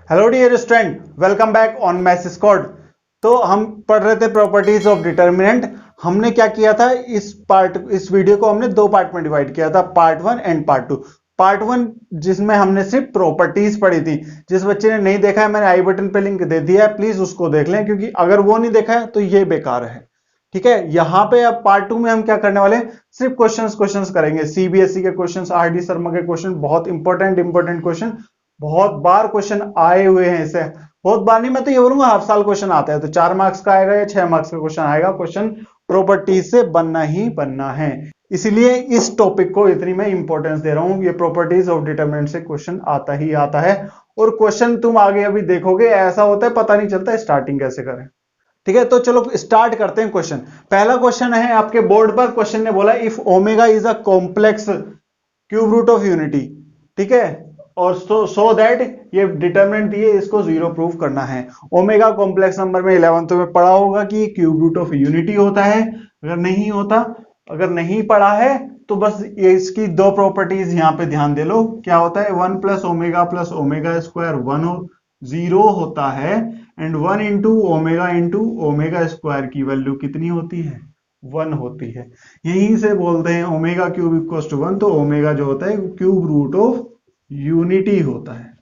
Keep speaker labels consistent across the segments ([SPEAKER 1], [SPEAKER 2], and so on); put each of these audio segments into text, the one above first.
[SPEAKER 1] Hello dear student, welcome back on math squad. तो हम पढ़ रहे थे प्रॉपर्टीज ऑफ डिटर्मिनेंट। हमने क्या किया था, इस वीडियो को हमने दो पार्ट में डिवाइड किया था, part one and part two. Part one जिसमें हमने सिर्फ प्रॉपर्टीज पढ़ी थी। जिस बच्चे ने नहीं देखा है, मैंने आई बटन पे लिंक दे दिया है, प्लीज उसको देख लें, क्योंकि अगर वो नहीं देखा है तो ये बेकार है। ठीक है, यहाँ पे अब पार्ट टू में हम क्या करने वाले हैं, सिर्फ क्वेश्चंस करेंगे। सीबीएसई के क्वेश्चंस, आरडी शर्मा के क्वेश्चन, बहुत इंपॉर्टेंट क्वेश्चन, बहुत बार क्वेश्चन आए हुए हैं। इसे बहुत बार नहीं, मैं तो ये बोलूंगा हाफ साल क्वेश्चन आता है, तो 4 मार्क्स का आएगा या 6 मार्क्स का क्वेश्चन आएगा। क्वेश्चन प्रॉपर्टीज से बनना ही बनना है, इसीलिए इस टॉपिक को इतनी मैं इंपॉर्टेंस दे रहा हूं। ये प्रॉपर्टीज ऑफ डिटरमिनेंट से क्वेश्चन आता ही आता है, और क्वेश्चन तुम आगे अभी देखोगे ऐसा होता है, पता नहीं चलता स्टार्टिंग कैसे करें। ठीक है, तो चलो स्टार्ट करते हैं क्वेश्चन। पहला क्वेश्चन है आपके बोर्ड पर। क्वेश्चन ने बोला if omega is a complex cube root of unity. ठीक है, और सो दैट ये डिटरमिनेंट दिए, इसको जीरो प्रूव करना है। ओमेगा कॉम्प्लेक्स नंबर में 11th में पढ़ा होगा कि क्यूब रूट ऑफ यूनिटी होता है। अगर नहीं पढ़ा है तो बस ये इसकी दो प्रॉपर्टीज यहां पे ध्यान दे लो। क्या होता है, 1 प्लस ओमेगा स्क्वायर 0 होता है, एंड 1 इंटू ओमेगा स्क्वायर की वैल्यू कितनी होती है, 1 होती है। यहीं से बोलते हैं ओमेगा क्यूब इक्वल्स टू 1। तो ओमेगा जो होता है क्यूब रूट ऑफ यूनिटी होता है।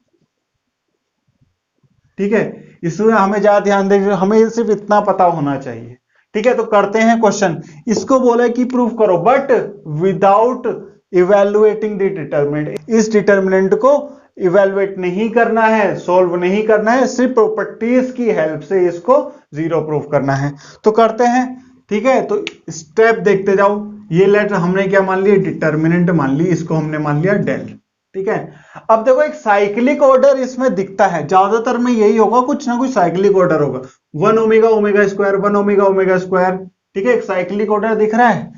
[SPEAKER 1] ठीक है, इसमें हमें ज्यादा ध्यान देंगे, हमें सिर्फ इतना पता होना चाहिए। ठीक है, तो करते हैं क्वेश्चन। इसको बोला कि प्रूफ करो, but without evaluating the determinant. इस डिटरमिनेंट को इवेल्युएट नहीं करना है, सोल्व नहीं करना है, सिर्फ प्रॉपर्टीज की हेल्प से इसको जीरो प्रूफ करना है। तो करते हैं। ठीक है, तो स्टेप देखते जाओ। ये लेटर हमने क्या मान लिया, डिटरमिनेंट मान ली, इसको हमने मान लिया डेल। ठीक है, अब देखो एक साइक्लिक ऑर्डर इसमें दिखता है, ज्यादातर में यही होगा, कुछ ना कुछ साइक्लिक ऑर्डर होगा। 1 ओमेगा स्क्वायर 1 ओमेगा स्क्वायर। ठीक है, एक साइक्लिक ऑर्डर दिख रहा है।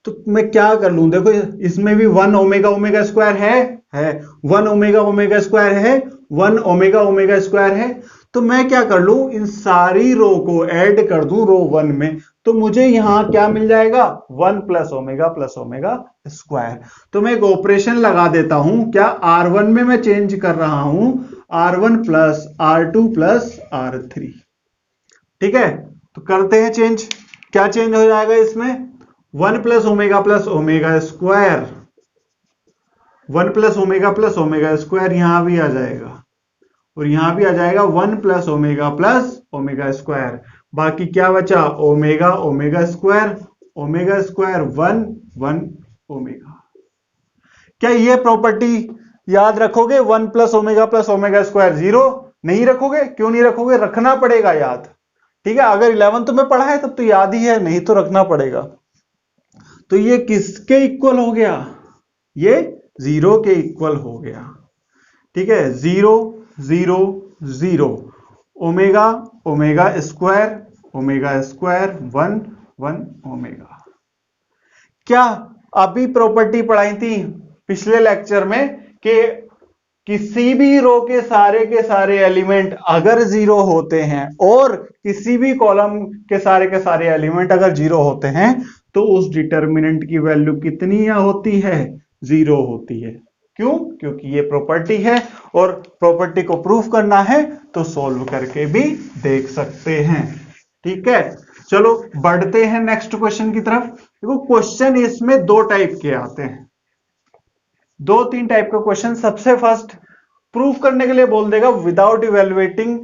[SPEAKER 1] तो मैं क्या कर लूं, देखो इसमें भी 1 ओमेगा स्क्वायर है 1 ओमेगा स्क्वायर है 1 ओमेगा स्क्वायर है। तो मैं क्या कर लूं, इन सारी रो को ऐड कर दूं रो 1 में, तो मुझे यहां क्या मिल जाएगा, 1 प्लस ओमेगा स्क्वायर। तो मैं एक ऑपरेशन लगा देता हूं, क्या R1 में मैं चेंज कर रहा हूं, R1 plus R2 plus R3। ठीक है, तो करते हैं चेंज। क्या चेंज हो जाएगा इसमें, 1 plus omega square, 1 plus omega square यहां भी आ जाएगा, और यहां भी आ जाएगा 1 प्लस ओमेगा स्क्वायर। बाकी क्या बचा, ओमेगा स्क्वायर 1 ओमेगा। क्या ये प्रॉपर्टी याद रखोगे, 1 प्लस ओमेगा स्क्वायर 0? नहीं रखोगे, क्यों नहीं रखोगे, रखना पड़ेगा याद। ठीक है, अगर 11th में पढ़ा है तब तो याद ही है, नहीं तो रखना पड़ेगा। तो ये किसके इक्वल हो गया, ये 0 के इक्वल हो गया। ठीक है, 0 0 0 ओमेगा स्क्वायर 1 ओमेगा। क्या अभी प्रॉपर्टी पढ़ाई थी पिछले लेक्चर में कि किसी भी रो के सारे एलिमेंट अगर 0 होते हैं, और किसी भी कॉलम के सारे एलिमेंट अगर 0 होते हैं, तो उस डिटरमिनेंट की वैल्यू कितनी होती है, 0 होती है। क्यों, क्योंकि ये प्रॉपर्टी है, और प्रॉपर्टी को प्रूफ करना है तो सोल्व करके भी देख सकते हैं। ठीक है, चलो बढ़ते हैं नेक्स्ट क्वेश्चन की तरफ। देखो क्वेश्चन इसमें दो टाइप के आते हैं, 2-3 टाइप का क्वेश्चन। सबसे फर्स्ट प्रूफ करने के लिए बोल देगा without evaluating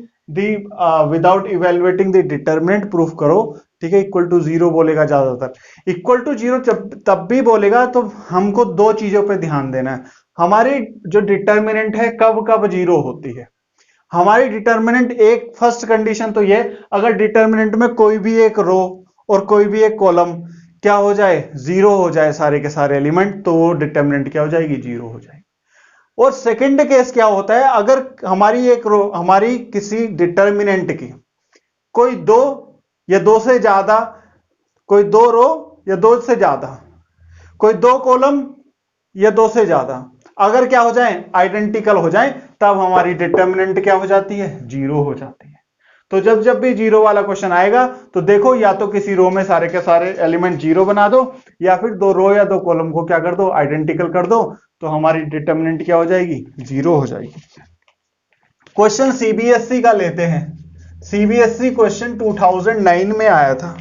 [SPEAKER 1] the determinant proof करो। ठीक है, इक्वल टू 0 बोलेगा ज्यादातर। इक्वल टू 0 तब भी बोलेगा तो हमको दो चीजों पे ध्यान देना है। हमारी जो डिटरमिनेंट है कब कब 0 होती है, हमारी डिटरमिनेंट एक फर्स्ट कंडीशन तो ये, अगर डिटरमिनेंट में कोई भी एक रो और कोई भी एक कॉलम क्या हो जाए, 0 हो जाए, सारे के सारे एलिमेंट, तो वो डिटरमिनेंट क्या हो जाएगी, 0 हो जाएगी। और सेकंड केस क्या होता है, अगर हमारी एक रो, हमारी किसी डिटरमिनेंट की कोई 2 या 2 से ज्यादा, कोई 2 रो या 2 से ज्यादा, कोई 2 कॉलम या 2 से ज्यादा, अगर क्या हो जाए, आइडेंटिकल हो जाए, तब हमारी डिटरमिनेंट क्या हो जाती है, 0 हो जाती है। तो जब भी 0 वाला क्वेश्चन आएगा तो देखो, या तो किसी रो में सारे के सारे एलिमेंट 0 बना दो, या फिर 2 रो या 2 कॉलम को क्या कर दो, आइडेंटिकल कर दो, तो हमारी डिटरमिनेंट क्या हो जाएगी, 0 हो जाएगी। क्वेश्चन सीबीएसई का लेते हैं। सीबीएसई क्वेश्चन 2009 में आया था,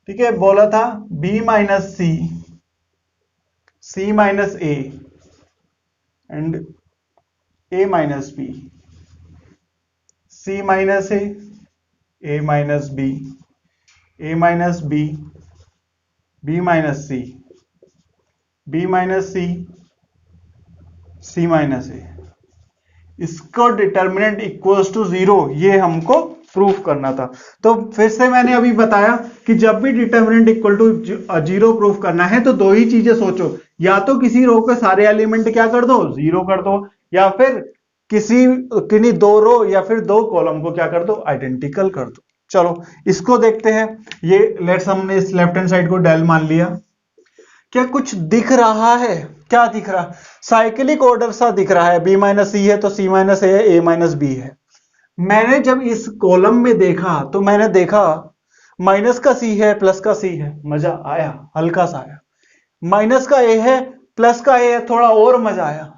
[SPEAKER 1] ठीक है। बोला था B minus C, C minus A and A minus B, C minus A minus B, A minus B, B minus C, B minus C, C minus A. इसको डिटर्मिनेंट इक्वल्स टू 0 ये हमको प्रूफ करना था। तो फिर से मैंने अभी बताया कि जब भी डिटर्मिनेंट इक्वल टू 0 प्रूफ करना है तो दो ही चीजें सोचो, या तो किसी रो के सारे एलिमेंट क्या कर दो 0 कर दो, या फिर किन्हीं दो रो या फिर दो कॉलम को क्या कर दो आइडेंटिकल कर दो। चलो इसको देखते हैं। ये लेट्स हमने इस लेफ्ट हैंड साइड को डेल मान लिया। क्या कुछ दिख रहा है? क्या दिख रहा? साइक्लिक ऑर्डर सा दिख रहा है। बी माइनस सी है तो सी माइनस ए माइनस बी है। मैंने जब इस कॉलम में देखा तो मैंने देखा माइनस का सी है प्लस का सी है, मजा आया, हल्का सा आया। माइनस का ए है प्लस का ए है, थोड़ा और मजा आया।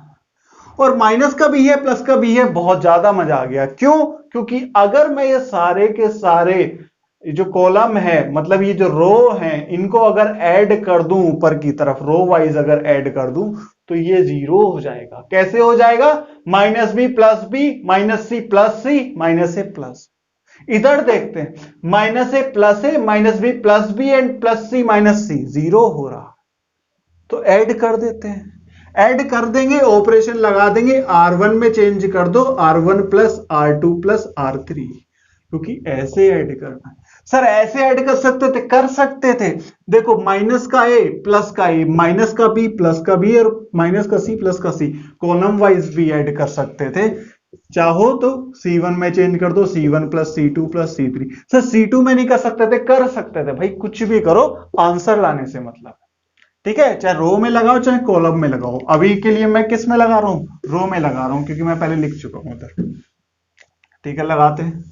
[SPEAKER 1] और माइनस का बी है प्लस का बी है, बहुत ज्यादा मजा आ गया। क्यों? क्योंकि अगर मैं ये सारे के सारे जो कॉलम है, मतलब ये जो रो हैं, इनको अगर ऐड कर दूं ऊपर की तरफ, रो वाइज अगर ऐड कर दूं तो ये 0 हो जाएगा। कैसे हो जाएगा? Minus B plus B, minus C plus C, minus A plus. इधर देखते हैं, minus A plus A, minus B plus B and plus C minus C, 0 हो रहा। तो ऐड कर देते हैं। ऐड कर देंगे, ऑपरेशन लगा देंगे, R1 में चेंज कर दो, R1 plus R2 plus R3, क्योंकि ऐसे ऐड करना है। सर ऐसे ऐड कर सकते थे, कर सकते थे। देखो माइनस का ए प्लस का ए, माइनस का बी प्लस का बी और माइनस का सी प्लस का सी, कॉलम वाइज भी ऐड कर सकते थे। चाहो तो C1 में चेंज कर दो, C1 plus C2 plus C3। Sir C2 में नहीं कर सकते थे? कर सकते थे भाई, कुछ भी करो, आंसर लाने से मतलब, ठीक है। चाहे रो में लगाओ चाहे कॉलम में लगाओ। अभी के लिए मैं किस में लगा रहा हूं? रो में लगा रहा हूं, क्योंकि मैं पहले लिख चुका हूं उधर। ठीक है, लगाते हैं।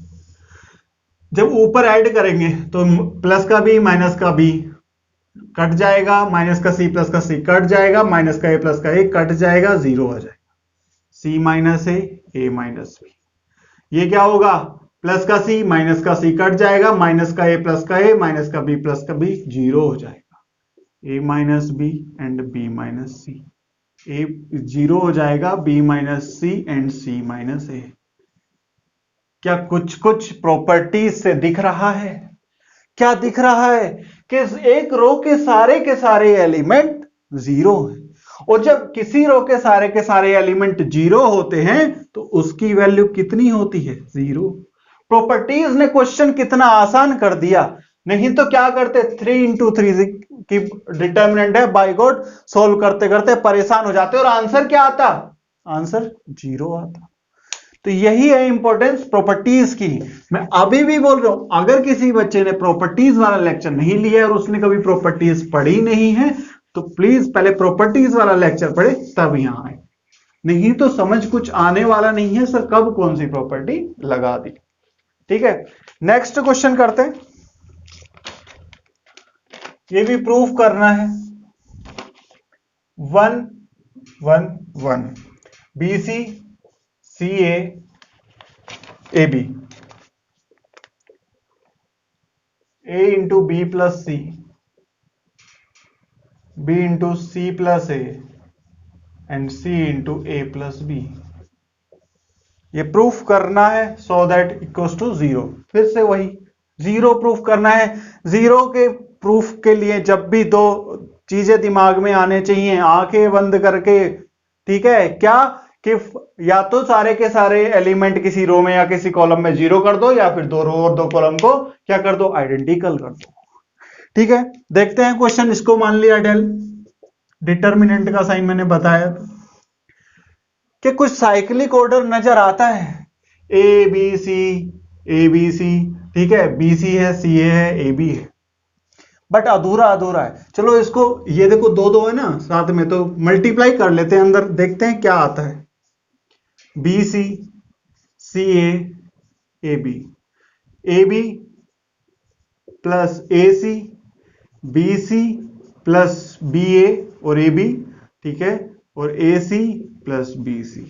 [SPEAKER 1] जब ऊपर ऐड करेंगे तो प्लस का बी माइनस का बी कट जाएगा, माइनस का सी प्लस का सी कट जाएगा, माइनस का ए प्लस का ए कट जाएगा, 0 आ जाएगा। सी माइनस ए माइनस बी, ये क्या होगा? प्लस का सी माइनस का सी कट जाएगा, माइनस का ए प्लस का ए, माइनस का बी प्लस का बी, 0 हो जाएगा। A minus B and B minus C, A 0 हो जाएगा, B minus C and C minus A. क्या कुछ कुछ प्रॉपर्टीज से दिख रहा है? क्या दिख रहा है? कि एक रो के सारे एलिमेंट 0 है, और जब किसी रो के सारे एलिमेंट 0 होते हैं तो उसकी वैल्यू कितनी होती है? 0। प्रॉपर्टीज ने क्वेश्चन कितना आसान कर दिया। नहीं तो क्या करते, 3 इंटू 3 की डिटर्मिनेंट है, बाय गॉड सोल्व करते करते परेशान हो जाते और आंसर क्या आता? आंसर 0 आता। तो यही है इंपॉर्टेंस प्रॉपर्टीज की। मैं अभी भी बोल रहा हूं, अगर किसी बच्चे ने प्रॉपर्टीज वाला लेक्चर नहीं लिया और उसने कभी प्रॉपर्टीज पढ़ी नहीं है तो प्लीज पहले प्रॉपर्टीज वाला लेक्चर पढ़े तब यहां आए, नहीं तो समझ कुछ आने वाला नहीं है। सर कब कौन सी प्रॉपर्टी लगा दी? ठीक है, नेक्स्ट क्वेश्चन करते हैं। ये भी प्रूफ करना है। 1 1 1 BC CA AB, A into B plus C, B into C plus A and C into A plus B. ये प्रूफ करना है सो दैट इक्वल्स टू 0। फिर से वही 0 प्रूफ करना है। 0 के प्रूफ के लिए जब भी दो चीजें दिमाग में आने चाहिए, आंखें बंद करके, ठीक है, क्या कि या तो सारे के सारे एलिमेंट किसी रो में या किसी कॉलम में 0 कर दो, या फिर दो रो और दो कॉलम को क्या कर दो? आइडेंटिकल कर दो। ठीक है, देखते हैं क्वेश्चन। इसको मान लिया डेल, डिटर्मिनेंट का साइन मैंने बताया कि कुछ साइक्लिक ऑर्डर नजर आता है, ए बी सी, ठीक है, बी सी है, सी ए है, ए बी है, बट अधूरा अधूरा है। चलो इसको, ये देखो दो दो है ना साथ में, तो मल्टीप्लाई कर लेते हैं अंदर, देखते हैं क्या आता है। B C A B plus A C plus B A और ए बी, ठीक है, और ए सी प्लस बी सी।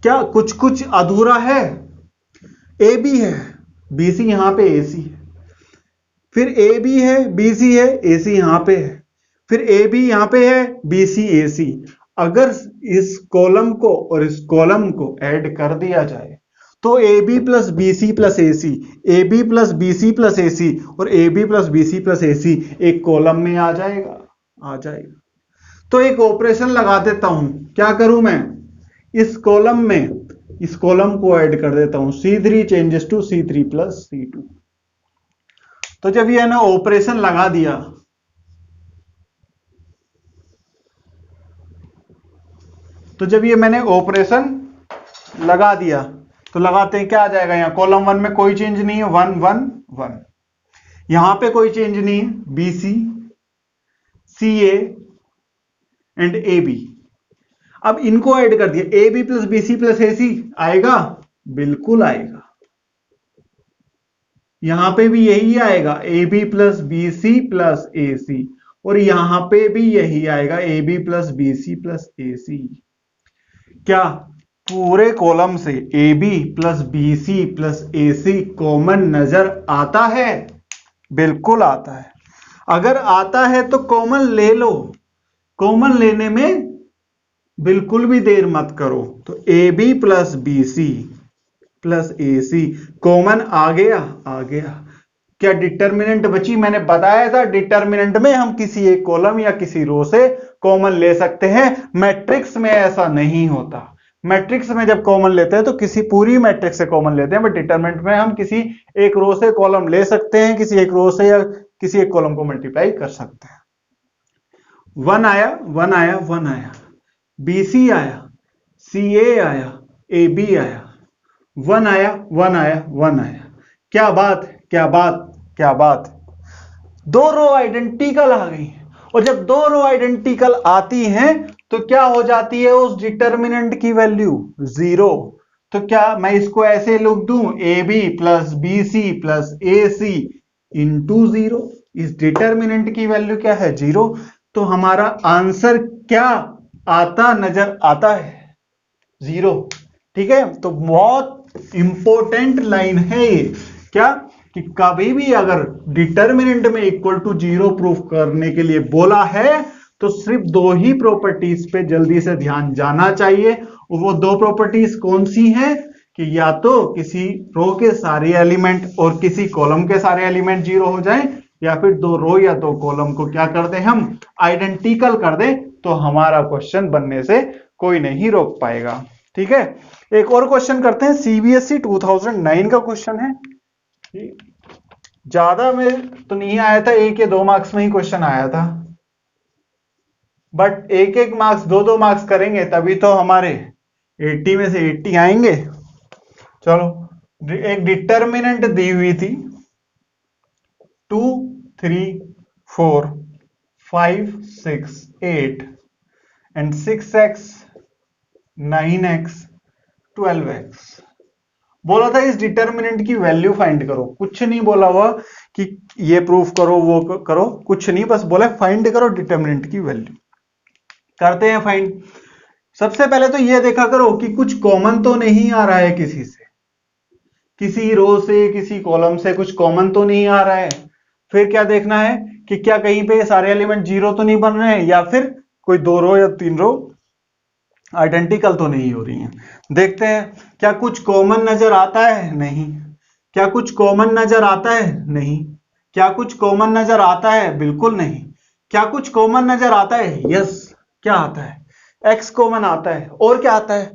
[SPEAKER 1] क्या कुछ कुछ अधूरा है? ए बी है, बी सी यहां पे ए सी है, फिर ए बी है, बी सी है, ए सी यहां पे है, फिर ए बी यहां पे है, बी सी ए सी। अगर इस कॉलम को और इस कॉलम को ऐड कर दिया जाए तो A B plus B C plus A C, A B plus B C plus A C और A B plus B C plus A C एक कॉलम में आ जाएगा, आ जाएगा। तो एक ऑपरेशन लगा देता हूं, क्या करूं मैं, इस कॉलम में इस कॉलम को ऐड कर देता हूं, C3 changes to C3 plus C2। तो जब ये ना ऑपरेशन लगा दिया, तो जब ये मैंने ऑपरेशन लगा दिया तो लगाते हैं क्या आ जाएगा, यहां कॉलम 1 में कोई चेंज नहीं है, 1 1 1, यहां पे कोई चेंज नहीं है, B C C A and A B. अब इनको ऐड कर दिया, A B plus B C plus A C आएगा, बिल्कुल आएगा। यहां पे भी यही आएगा, A B plus B C plus A C, और यहां पे भी यही आएगा, A B plus B C plus A C. क्या पूरे कॉलम से A B plus B C plus A C common नजर आता है? बिल्कुल आता है। अगर आता है तो कॉमन ले लो, कॉमन लेने में बिल्कुल भी देर मत करो। तो A B plus B C plus A C common आ गया, आ गया। क्या डिटर्मिनेंट बची? मैंने बताया था डिटर्मिनेंट में हम किसी एक कॉलम या किसी रो से कॉमन ले सकते हैं, मैट्रिक्स में ऐसा नहीं होता। मैट्रिक्स में जब कॉमन लेते हैं तो किसी पूरी मैट्रिक्स से कॉमन लेते हैं, बट डिटरमिनेंट में हम किसी एक रो से कॉलम ले सकते हैं, किसी एक रो से या किसी एक कॉलम को मल्टीप्लाई कर सकते हैं। 1 आया 1 आया 1 आया, बी सी आया, सी ए आया, ए बी आया, 1 आया 1 आया 1 आया। क्या बात, क्या बात, क्या बात। दो रो आइडेंटिकल आ गई, और जब दो रो आइडेंटिकल आती हैं तो क्या हो जाती है उस डिटर्मिनेंट की वैल्यू? 0। तो क्या मैं इसको ऐसे लिख दूं, A B plus B C plus A C into 0। इस डिटर्मिनेंट की वैल्यू क्या है? 0। तो हमारा आंसर क्या आता नजर आता है? 0। ठीक है, तो बहुत इंपॉर्टेंट लाइन है ये। क्या कि कभी भी अगर डिटर्मिनेंट में इक्वल टू 0 प्रूफ करने के लिए बोला है तो सिर्फ दो ही प्रॉपर्टीज पे जल्दी से ध्यान जाना चाहिए। और वो दो प्रॉपर्टीज कौन सी हैं? कि या तो किसी रो के सारे एलिमेंट और किसी कॉलम के सारे एलिमेंट 0 हो जाएं, या फिर दो रो या दो कॉलम को क्या कर दें, हम आइडेंटिकल कर दें, तो हमारा क्वेश्चन बनने से कोई नहीं रोक पाएगा। ठीक है, एक और क्वेश्चन करते हैं, सीबीएसई 2009 का क्वेश्चन है। ज्यादा में तो नहीं आया था, 1 या 2 मार्क्स में ही क्वेश्चन आया था, बट 1-1 मार्क्स 2-2 मार्क्स करेंगे तभी तो हमारे 80 में से 80 आएंगे। चलो, एक डिटर्मिनेंट दी हुई थी 2 3 4 5 6 8 एंड 6x 9x 12x। बोला था इस डिटर्मिनेंट की वैल्यू फाइंड करो। कुछ नहीं बोला हुआ कि ये प्रूफ करो वो करो, कुछ नहीं, बस बोला फाइंड करो डिटर्मिनेंट की वैल्यू। करते हैं फाइंड। सबसे पहले तो ये देखा करो कि कुछ कॉमन तो नहीं आ रहा है किसी से, किसी रो से किसी कॉलम से कुछ कॉमन तो नहीं आ रहा है। फिर क्या देखना है कि क्या कहीं पे सारे एलिमेंट 0 तो नहीं बन रहे हैं, या फिर कोई 2 रो या 3 रो आइडेंटिकल तो नहीं हो रही हैं। देखते हैं क्या कुछ कॉमन नजर आता है? नहीं। क्या कुछ कॉमन नजर आता है? नहीं। क्या कुछ कॉमन नजर आता है? बिल्कुल नहीं। क्या कुछ कॉमन नजर आता है? यस। क्या आता है? x कॉमन आता है, और क्या आता है?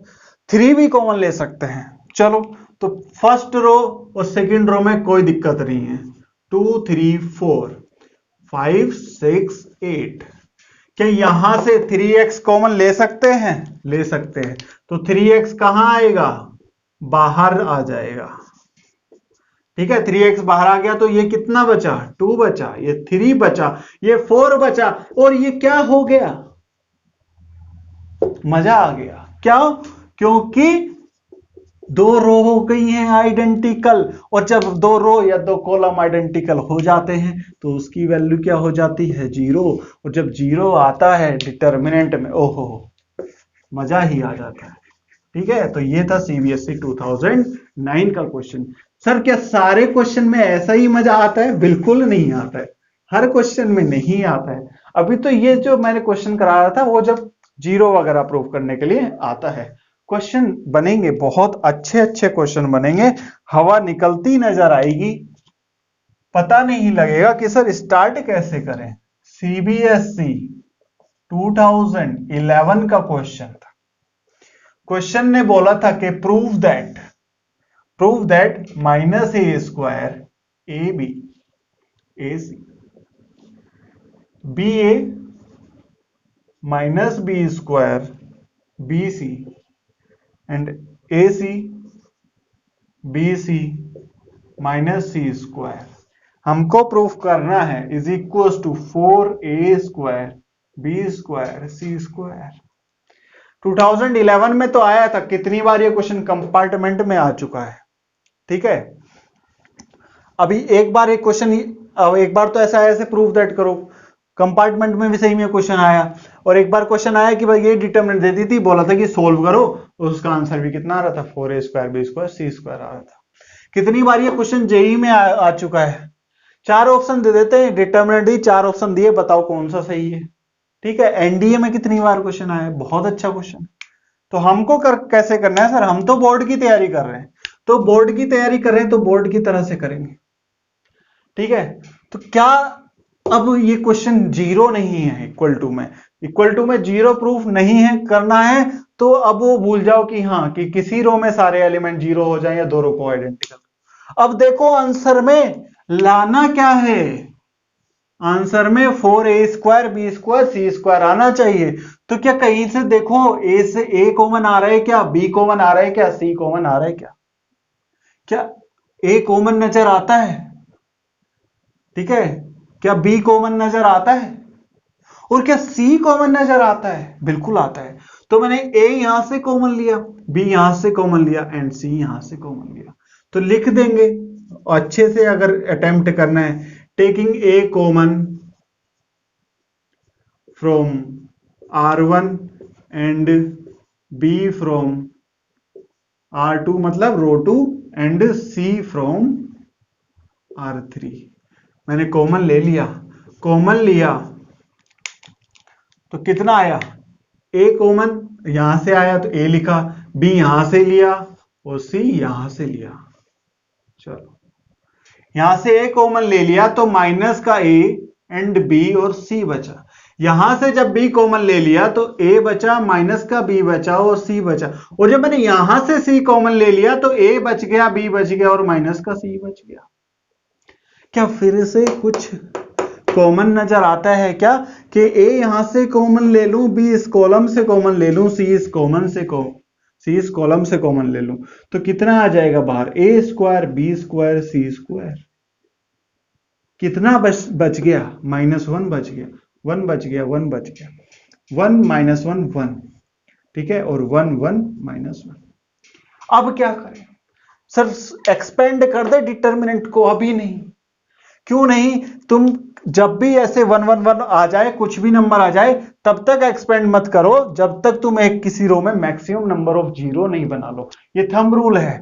[SPEAKER 1] 3 भी कॉमन ले सकते हैं। चलो, तो फर्स्ट रो और सेकंड रो में कोई दिक्कत नहीं है। 2 3 4 5 6 8। क्या यहां से 3x कॉमन ले सकते हैं? ले सकते हैं। तो 3x कहां आएगा? बाहर आ जाएगा। ठीक है, 3x बाहर आ गया तो ये कितना बचा? 2 बचा, ये 3 बचा, ये 4 बचा, और ये क्या हो गया? मजा आ गया। क्या? क्योंकि 2 रो हो गई हैं आइडेंटिकल, और जब 2 रो या 2 कॉलम आइडेंटिकल हो जाते हैं तो उसकी वैल्यू क्या हो जाती है? 0। और जब 0 आता है डिटर्मिनेंट में, ओहो, मजा ही आ जाता है। ठीक है, तो ये था सीबीएसई 2009 का क्वेश्चन। सर क्या सारे क्वेश्चन में ऐसा ही मजा आता है? बिल्कुल नहीं आता है, हर क्वेश्चन में नहीं आता है। अभी तो ये जो मैंने क्वेश्चन कराया था वो जब जीरो वगैरह प्रूव करने के लिए आता है। क्वेश्चन बनेंगे, बहुत अच्छे अच्छे क्वेश्चन बनेंगे, हवा निकलती नजर आएगी, पता नहीं लगेगा कि सर स्टार्ट कैसे करें। सीबीएसई 2011 का क्वेश्चन था। क्वेश्चन ने बोला था कि prove that minus A square A B A C B A minus B square B C and A C B C minus C square हमको प्रूफ करना है is equal to 4a square B square C square. 2011 में तो आया था, कितनी बार ये question compartment में आ चुका है। ठीक है, अभी एक बार एक क्वेश्चन, एक बार तो ऐसा ऐसे प्रूफ दैट करो, कंपार्टमेंट में भी सही में क्वेश्चन आया, और एक बार क्वेश्चन आया कि भाई ये डिटरमिनेंट दे दी थी, बोला था कि सोल्व करो, उसका आंसर भी कितना आ रहा था, 4a square B square C square आ रहा था। कितनी बार ये क्वेश्चन जेई में आ चुका है। 4 ऑप्शन दे देते हैं, डिटरमिनेंट दी, 4 ऑप्शन दिए, बताओ कौन सा सही है। ठीक है, एनडीए में कितनी बार क्वेश्चन आया, बहुत अच्छा क्वेश्चन। तो हमको कैसे करना है सर, हम तो बोर्ड की तैयारी कर रहे हैं, तो बोर्ड की तैयारी कर रहे हैं तो बोर्ड की तरह से करेंगे। ठीक है, तो क्या अब ये क्वेश्चन जीरो नहीं है इक्वल टू में जीरो प्रूफ नहीं है, करना है तो अब वो भूल जाओ कि हाँ कि किसी रो में सारे एलिमेंट जीरो हो जाए या दो रो को आइडेंटिकल। अब देखो आंसर में लाना क्या है, आंसर में 4a square B square C square आना चाहिए। तो क्या कहीं से देखो a से a कॉमन आ रहा है क्या, b कॉमन आ रहा है क्या, c कॉमन आ रहा है क्या, क्या a कॉमन नजर आता है? ठीक है, क्या b कॉमन नजर आता है, और क्या c कॉमन नजर आता है? बिल्कुल आता है। तो मैंने a यहां से कॉमन लिया, b यहां से कॉमन लिया एंड c यहां से कॉमन लिया, तो लिख देंगे अच्छे से। अगर अटेम्प्ट करना है, taking a common from r1 and b from r2 मतलब रो 2 एंड c फ्रॉम r3। मैंने कॉमन ले लिया, कॉमन लिया तो कितना आया, a कॉमन यहां से आया तो a लिखा, b यहां से लिया और c यहां से लिया। चलो यहां से a कॉमन ले लिया तो माइनस का a एंड b और c बचा। यहां से जब b कॉमन ले लिया तो a बचा, माइनस का b बचा और c बचा। और जब मैंने यहां से c कॉमन ले लिया तो a बच गया, b बच गया और माइनस का c बच गया। क्या फिर से कुछ कॉमन नजर आता है क्या, कि a यहां से कॉमन ले लूं, b इस कॉलम से कॉमन ले लूं, c इस कॉलम से कॉमन ले लूं, तो कितना आ जाएगा बाहर, a square B square C square. कितना बच गया, -1 बच गया, 1 बच गया, 1 बच गया, 1 - 1 1। ठीक है, और 1 1 -1। अब क्या करें सर, एक्सपेंड कर दे डिटर्मिनेंट को? अभी नहीं। क्यों नहीं, तुम जब भी ऐसे 1 1 1 आ जाए, कुछ भी नंबर आ जाए, तब तक एक्सपेंड मत करो जब तक तुम एक किसी रो में मैक्सिमम नंबर ऑफ जीरो नहीं बना लो। ये थंब रूल है।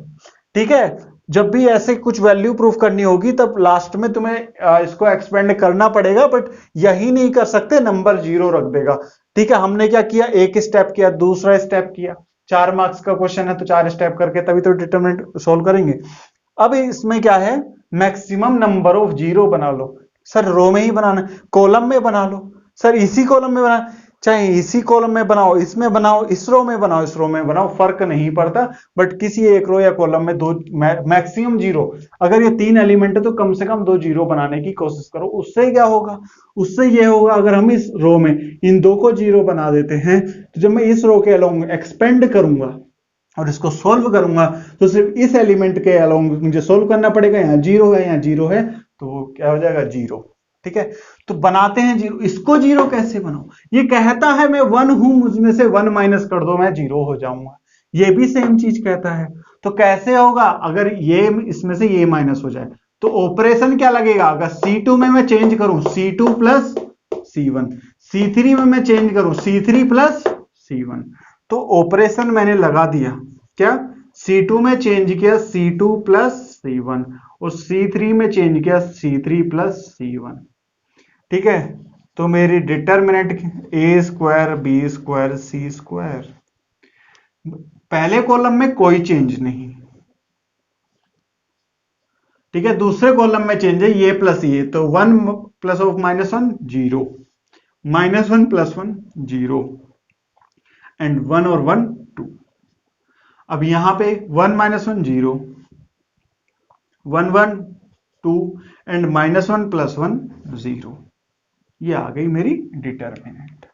[SPEAKER 1] ठीक है, जब भी ऐसे कुछ वैल्यू प्रूफ करनी होगी तब लास्ट में तुम्हें इसको एक्सपेंड करना पड़ेगा, बट यही नहीं कर सकते, नंबर जीरो रख देगा। ठीक है, हमने क्या किया, एक स्टेप किया, दूसरा स्टेप किया, 4 मार्क्स का क्वेश्चन है तो 4 स्टेप करके तभी तो डिटरमिनेंट सोल्व करेंगे। अब इसमें क्या है, मैक्सिमम नंबर ऑफ जीरो बना लो। सर रो में ही बनाना, कॉलम में बना लो। सर इसी कॉलम में बना, चाहे इसी कॉलम में बनाओ, इसमें बनाओ, इस रो में बनाओ, इस रो में बनाओ, फर्क नहीं पड़ता, बट किसी एक रो या कॉलम में दो मैक्सिमम जीरो। अगर ये 3 एलिमेंट है तो कम से कम 2 जीरो बनाने की कोशिश करो। उससे क्या होगा, उससे ये होगा, अगर हम इस रो में इन 2 को जीरो बना देते हैं तो जब मैं इस रो के अलोंग एक्सपेंड करूंगा और इसको सोल्व करूंगा तो सिर्फ इस एलिमेंट के अलोंग मुझे सोल्व करना पड़ेगा। यहाँ जीरो है, यहाँ जीरो है, तो क्या हो जाएगा, जीरो। ठीक है, तो बनाते हैं जीरो। इसको जीरो कैसे बनाओ, ये कहता है मैं 1 हूं, मुझमें से 1 माइनस कर दो मैं जीरो हो जाऊंगा। ये भी सेम चीज कहता है। तो कैसे होगा, अगर ये इसमें से ये माइनस हो जाए तो ऑपरेशन क्या लगेगा, अगर C2 में मैं चेंज करूं C2 प्लस C1, C3 में मैं चेंज करूं C3 प्लस C1। तो ऑपरेशन मैंने लगा दिया, क्या C2 में चेंज किया C2 प्लस C1 और C3 में चेंज किया C3 प्लस C1। ठीक है, तो मेरी determinant a square B square C square, पहले कॉलम में कोई चेंज नहीं, ठीक है, दूसरे कॉलम में चेंज है ये प्लस ये, तो 1 प्लस ऑफ -1 0, -1 प्लस 1 0 एंड 1 और 1 2। अब यहां पे 1 -1 0, 1 1 2 एंड -1 प्लस 1 0। ये आ गई मेरी डिटर्मिनेंट।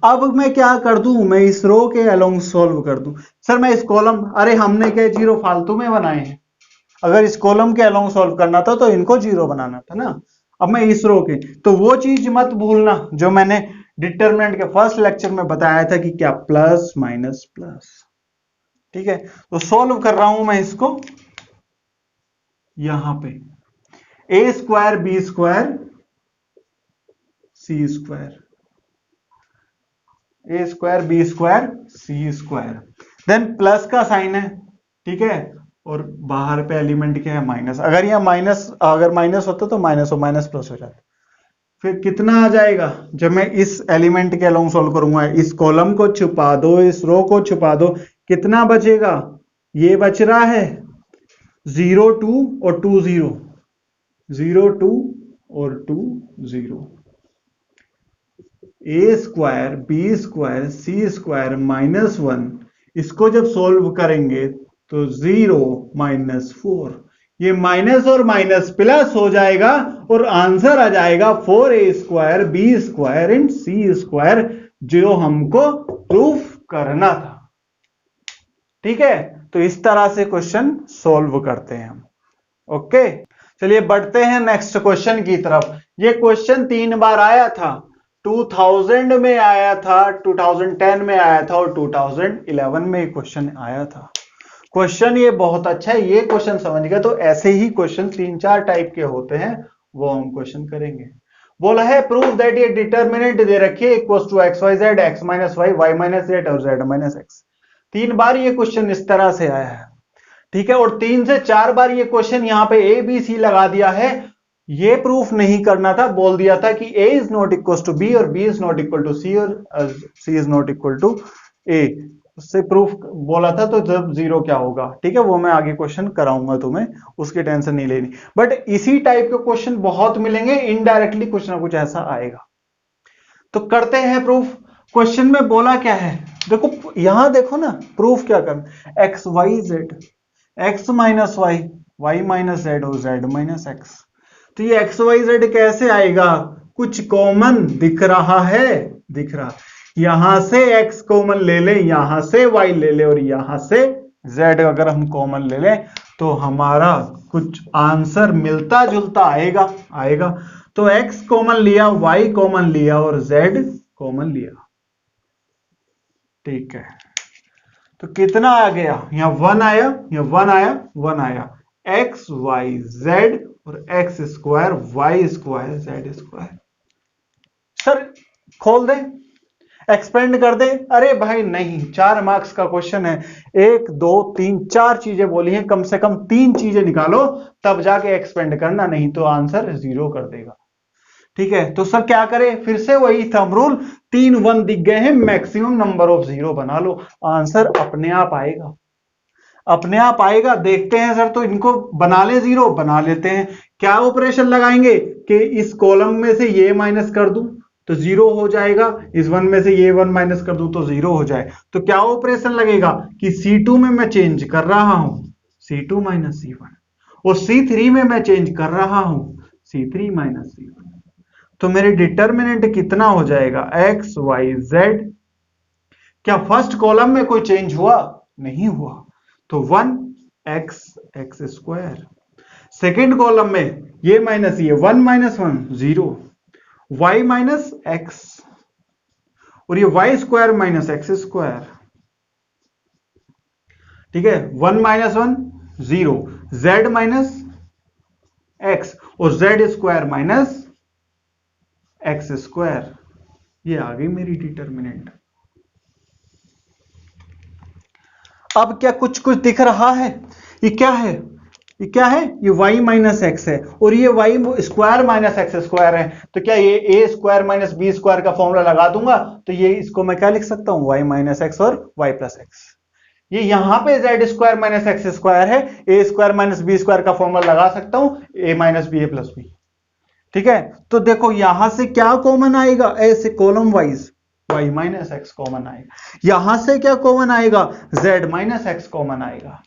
[SPEAKER 1] अब मैं क्या कर दूं, मैं इस रो के अलोंग सॉल्व कर दूं। सर मैं इस कॉलम, अरे हमने क्या जीरो फालतू में बनाए हैं, अगर इस कॉलम के अलोंग सॉल्व करना था तो इनको जीरो बनाना था ना। अब मैं इस रो के, तो वो चीज मत भूलना जो मैंने डिटरमिनेंट के फर्स्ट लेक्चर में बताया था कि क्या प्लस माइनस प्लस। ठीक है, तो सॉल्व कर रहा हूं मैं इसको, यहां पे ए square B square C square, ए square B square C square, then plus का साइन है, ठीक है, और बाहर पे एलिमेंट क्या है माइनस। अगर यह माइनस, अगर माइनस होता तो माइनस हो, माइनस प्लस हो जाता। फिर कितना आ जाएगा जब मैं इस एलिमेंट के अलोंग सॉल्व करूंगा, इस कॉलम को छुपा दो, इस रो को छुपा दो, कितना बचेगा, ये बच रहा है 0 2 और 2 0, 0 2 और 2 0। ए square B square C square -1, इसको जब सॉल्व करेंगे तो 0 -4, ये माइनस और माइनस प्लस हो जाएगा और आंसर आ जाएगा 4a square B square and C square, जो हमको प्रूफ करना था। ठीक है, तो इस तरह से क्वेश्चन सॉल्व करते हैं हम। ओके, चलिए बढ़ते हैं नेक्स्ट क्वेश्चन की तरफ। ये क्वेश्चन 3 बार आया था, 2000 में आया था, 2010 में आया था और 2011 में क्वेश्चन आया था। क्वेश्चन ये बहुत अच्छा है, ये क्वेश्चन समझ गए तो ऐसे ही क्वेश्चन 3-4 टाइप के होते हैं, वो हम क्वेश्चन करेंगे। बोला है प्रूव दैट ये डिटर्मिनेंट दे रखी है equals to X Y Z, X minus Y, Y minus Z और जेड माइनस एक्स। 3 बार ये क्वेश्चन इस तरह से आया है, ठीक है, और 3 से 4 बार ये क्वेश्चन यहाँ पे ए बी सी लगा दिया है। ये प्रूफ नहीं करना था, बोल दिया था कि A is not equal to B और B is not equal to C और C is not equal to A, उससे प्रूफ बोला था। तो जब जीरो क्या होगा, ठीक है, वो मैं आगे क्वेश्चन कराऊंगा तुम्हें, उसकी टेंशन नहीं लेनी। बट इसी टाइप के क्वेश्चन बहुत मिलेंगे, इनडायरेक्टली कुछ ना कुछ ऐसा आएगा। तो करते हैं प्रूफ। क्वेश्चन में बोला क्या है, देखो यहां देखो ना, प्रूफ क्या करना, X Y Z, X minus Y, Y minus Z और जेड माइनस एक्स। तो ये एक्स वाई जेड कैसे आएगा, कुछ कॉमन दिख रहा है, दिख रहा, यहां से x कॉमन ले ले, यहां से y ले ले और यहां से z अगर हम कॉमन ले लें तो हमारा कुछ आंसर मिलता जुलता आएगा, आएगा। तो x कॉमन लिया, y कॉमन लिया और z कॉमन लिया, ठीक है, तो कितना आ गया, यहां 1 आया, यहां 1 आया, 1 आया, x y z और x square y square z square. Sir खोल दे, एक्सपेंड कर दे, अरे भाई नहीं, 4 मार्क्स का क्वेश्चन है, 1 2 3 4 चीजें बोली हैं, कम से कम 3 चीजें निकालो तब जाके एक्सपेंड करना, नहीं तो आंसर 0 कर देगा। ठीक है, तो सर क्या करें, फिर से वही थंब रूल, 3 1 दिख गए हैं, मैक्सिमम नंबर ऑफ 0 बना लो, आंसर अपने आप आएगा, अपने आप आएगा। देखते हैं सर, तो इनको बना ले 0, बना लेते हैं। क्या ऑपरेशन लगाएंगे कि इस कॉलम में से ये माइनस कर दूं तो 0 हो जाएगा, इस 1 में से ये 1 माइनस कर दूं तो 0 हो जाए। तो क्या ऑपरेशन लगेगा कि C2 में मैं चेंज कर रहा हूं C2 माइनस C1 और C3 में मैं चेंज कर रहा हूं C3 माइनस C1। तो मेरे डिटर्मिनेंट कितना हो जाएगा, एक्स वाई जेड। क्या फर्स्ट कॉलम में कोई चेंज हुआ, नहीं हुआ, तो 1 x x square. Second column में ये माइनस ये, 1 माइनस 1 0, y माइनस एक्स और ये y square minus X square, ठीक है, 1 माइनस 1 0, z माइनस एक्स और z square minus X square. ये आ गई मेरी डिटर्मिनेंट। अब क्या कुछ कुछ दिख रहा है? ये क्या है? ये क्या है? ये y माइनस एक्स है और ये y square minus X square है। तो क्या ये a square minus B square का फॉर्मूला लगा दूंगा तो ये इसको मैं क्या लिख सकता हूं? y माइनस एक्स और y प्लस एक्स। ये यहां पे z square minus X square है, a square minus B square का फॉर्मूला लगा सकता हूं, a minus B A plus B. ठीक है, तो देखो यहां से क्या कॉमन आएगा? ऐसे column wise y minus x common आएगा। यहां से क्या कॉमन आएगा? z माइनस एक्स कॉमन आएगा।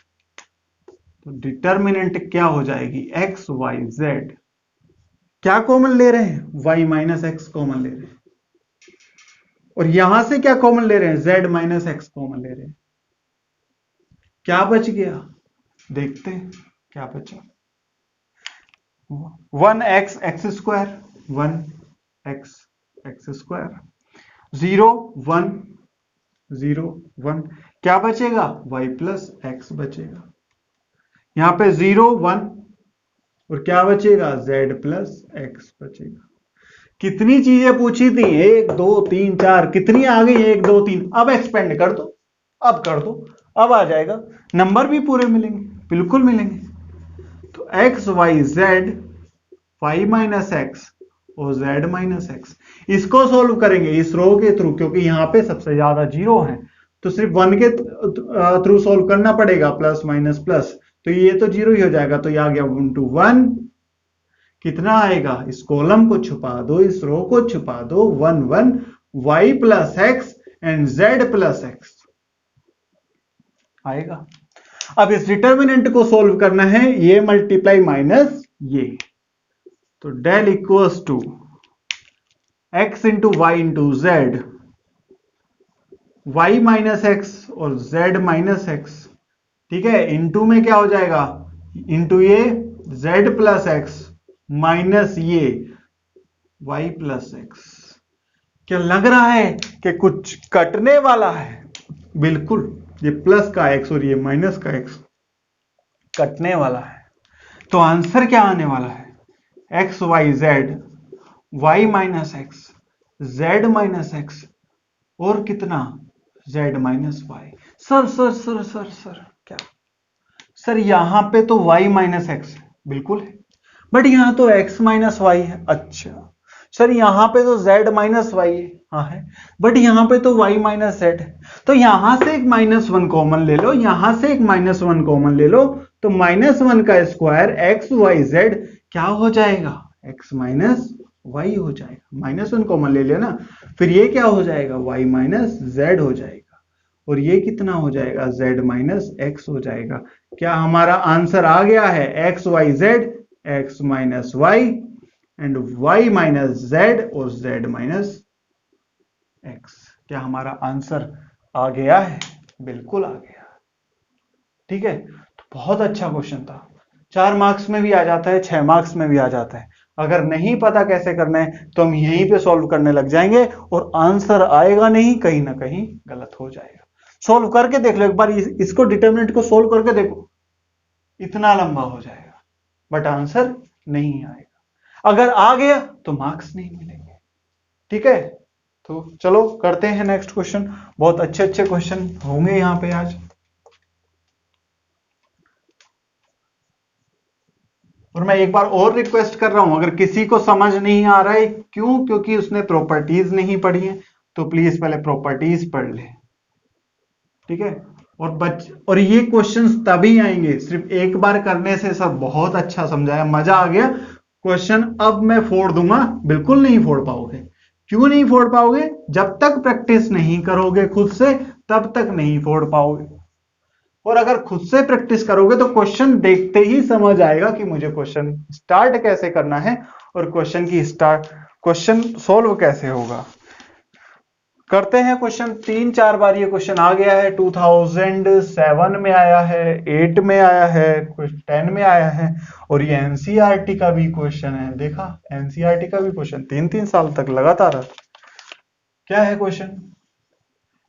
[SPEAKER 1] तो डिटर्मिनेंट क्या हो जाएगी? x y z। क्या कॉमन ले रहे हैं? y माइनस एक्स कॉमन ले रहे हैं। और यहां से क्या कॉमन ले रहे हैं? z माइनस एक्स कॉमन ले रहे हैं। क्या बच गया? देखते हैं क्या बचा। 1x x square, 1x x square, 0 1 0 1, क्या बचेगा? y प्लस एक्स बचेगा। यहां पे 0 1 और क्या बचेगा? z प्लस एक्स बचेगा। कितनी चीजें पूछी थी? 1 2 3 4, कितनी आ गई? 1 2 3। अब एक्सपेंड कर दो, अब कर दो, अब आ जाएगा। नंबर भी पूरे मिलेंगे, बिल्कुल मिलेंगे। तो x y z, y minus X और z माइनस एक्स, इसको सोल्व करेंगे इस रो के थ्रू, क्योंकि यहां पे सबसे ज्यादा जीरो है तो सिर्फ 1 के थ्रू सोल्व करना पड़ेगा, प्लस माइनस प्लस। तो ये तो जीरो ही हो जाएगा, तो ये आ गया 1 to 1। कितना आएगा? इस कॉलम को छुपा दो, इस रो को छुपा दो, 1 1 y plus x and z plus x आएगा। अब इस डिटर्मिनेंट को सोल्व करना है, ये मल्टीप्लाई माइनस ये, तो del equals to x into Y into Z, y minus X और z माइनस एक्स। ठीक है, इंटू में क्या हो जाएगा? इंटू ये z प्लस एक्स माइनस ये y प्लस एक्स। क्या लग रहा है कि कुछ कटने वाला है? बिल्कुल, ये प्लस का x और ये माइनस का x कटने वाला है। तो आंसर क्या आने वाला है? X Y Z, Y minus X, Z minus X और कितना? Z minus Y. Sir sir sir sir sir क्या सर? यहां पे तो y माइनस एक्स बिल्कुल है, बट यहां तो x माइनस वाई है। अच्छा सर, यहां पे तो z माइनस वाई है, हाँ है, बट यहां पे तो y माइनस जेड है। तो यहां से एक माइनस वन कॉमन ले लो, यहां से एक माइनस वन कॉमन ले लो, तो माइनस वन का स्क्वायर एक्स वाई जेड क्या हो जाएगा? x माइनस वाई हो जाएगा। माइनस वन कॉमन ले लिया ना, फिर ये क्या हो जाएगा? y माइनस जेड हो जाएगा, और ये कितना हो जाएगा? z माइनस एक्स हो जाएगा। क्या हमारा आंसर आ गया है? X Y Z, X minus Y and y minus Z और z माइनस एक्स। क्या हमारा आंसर आ गया है? बिल्कुल आ गया। ठीक है, तो बहुत अच्छा क्वेश्चन था। 4 मार्क्स में भी आ जाता है, 6 मार्क्स में भी आ जाता है। अगर नहीं पता कैसे करना है तो हम यहीं पे सॉल्व करने लग जाएंगे और आंसर आएगा नहीं, कहीं ना कहीं गलत हो जाएगा। सॉल्व करके देख लो एक बार, इसको डिटरमिनेंट को सॉल्व करके देखो, इतना लंबा हो जाएगा बट आंसर नहीं आएगा। अगर आ गया तो मार्क्स नहीं मिलेंगे। ठीक है, तो चलो करते हैं नेक्स्ट क्वेश्चन। बहुत अच्छे अच्छे क्वेश्चन होंगे यहां पे आज। और मैं एक बार और रिक्वेस्ट कर रहा हूं, अगर किसी को समझ नहीं आ रहा है, क्यों? क्योंकि उसने प्रॉपर्टीज नहीं पढ़ी है, तो प्लीज पहले प्रॉपर्टीज पढ़ ले। ठीक है, और ये क्वेश्चंस तभी आएंगे, सिर्फ एक बार करने से सब बहुत अच्छा समझाया, मजा आ गया। क्वेश्चन अब मैं फोड़ दूंगा, बिल्कुल नहीं फोड़ पाओगे। क्यों नहीं फोड़ पाओगे? जब तक प्रैक्टिस नहीं करोगे खुद से, तब तक नहीं फोड़ पाओगे। और अगर खुद से प्रैक्टिस करोगे तो क्वेश्चन देखते ही समझ आएगा कि मुझे क्वेश्चन स्टार्ट कैसे करना है और क्वेश्चन सॉल्व कैसे होगा। करते हैं क्वेश्चन। 3-4 बार ये क्वेश्चन आ गया है, 2007 में आया है, 8 में आया है, कुछ 10 में आया है, और ये एनसीईआरटी का भी क्वेश्चन है। देखा, एनसीईआरटी का भी क्वेश्चन 3-3 साल तक लगातार। क्या है question?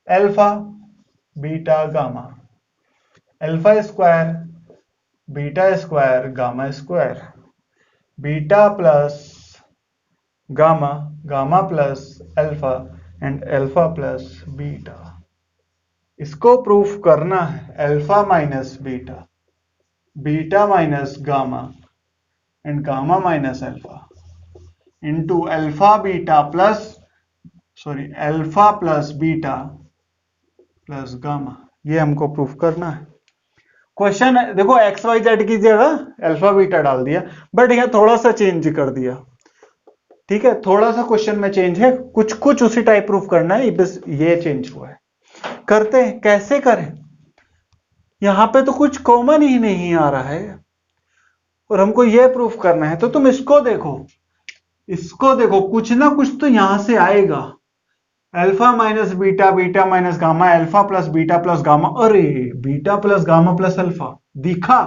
[SPEAKER 1] Alpha beta gamma, alpha square beta square gamma square, beta plus gamma, gamma plus alpha and alpha plus beta. इसको प्रूफ करना है alpha minus beta, beta minus gamma and gamma minus alpha into alpha beta plus alpha plus beta plus gamma. ये हमको proof करना है। Question देखो x Y Z की जगह अल्फा बीटा डाल दिया, बट यहां थोड़ा सा चेंज कर दिया। ठीक है, थोड़ा सा क्वेश्चन में चेंज है, कुछ कुछ उसी टाइप प्रूफ करना है, बस ये चेंज हुआ है। करते हैं, कैसे करें? यहां पे तो कुछ कॉमन ही नहीं आ रहा है और हमको ये प्रूफ करना है। तो तुम इसको देखो, कुछ ना कुछ तो यहां से आएगा। Alpha minus beta, beta minus gamma, alpha plus beta plus gamma. अरे beta plus gamma plus alpha दिखा,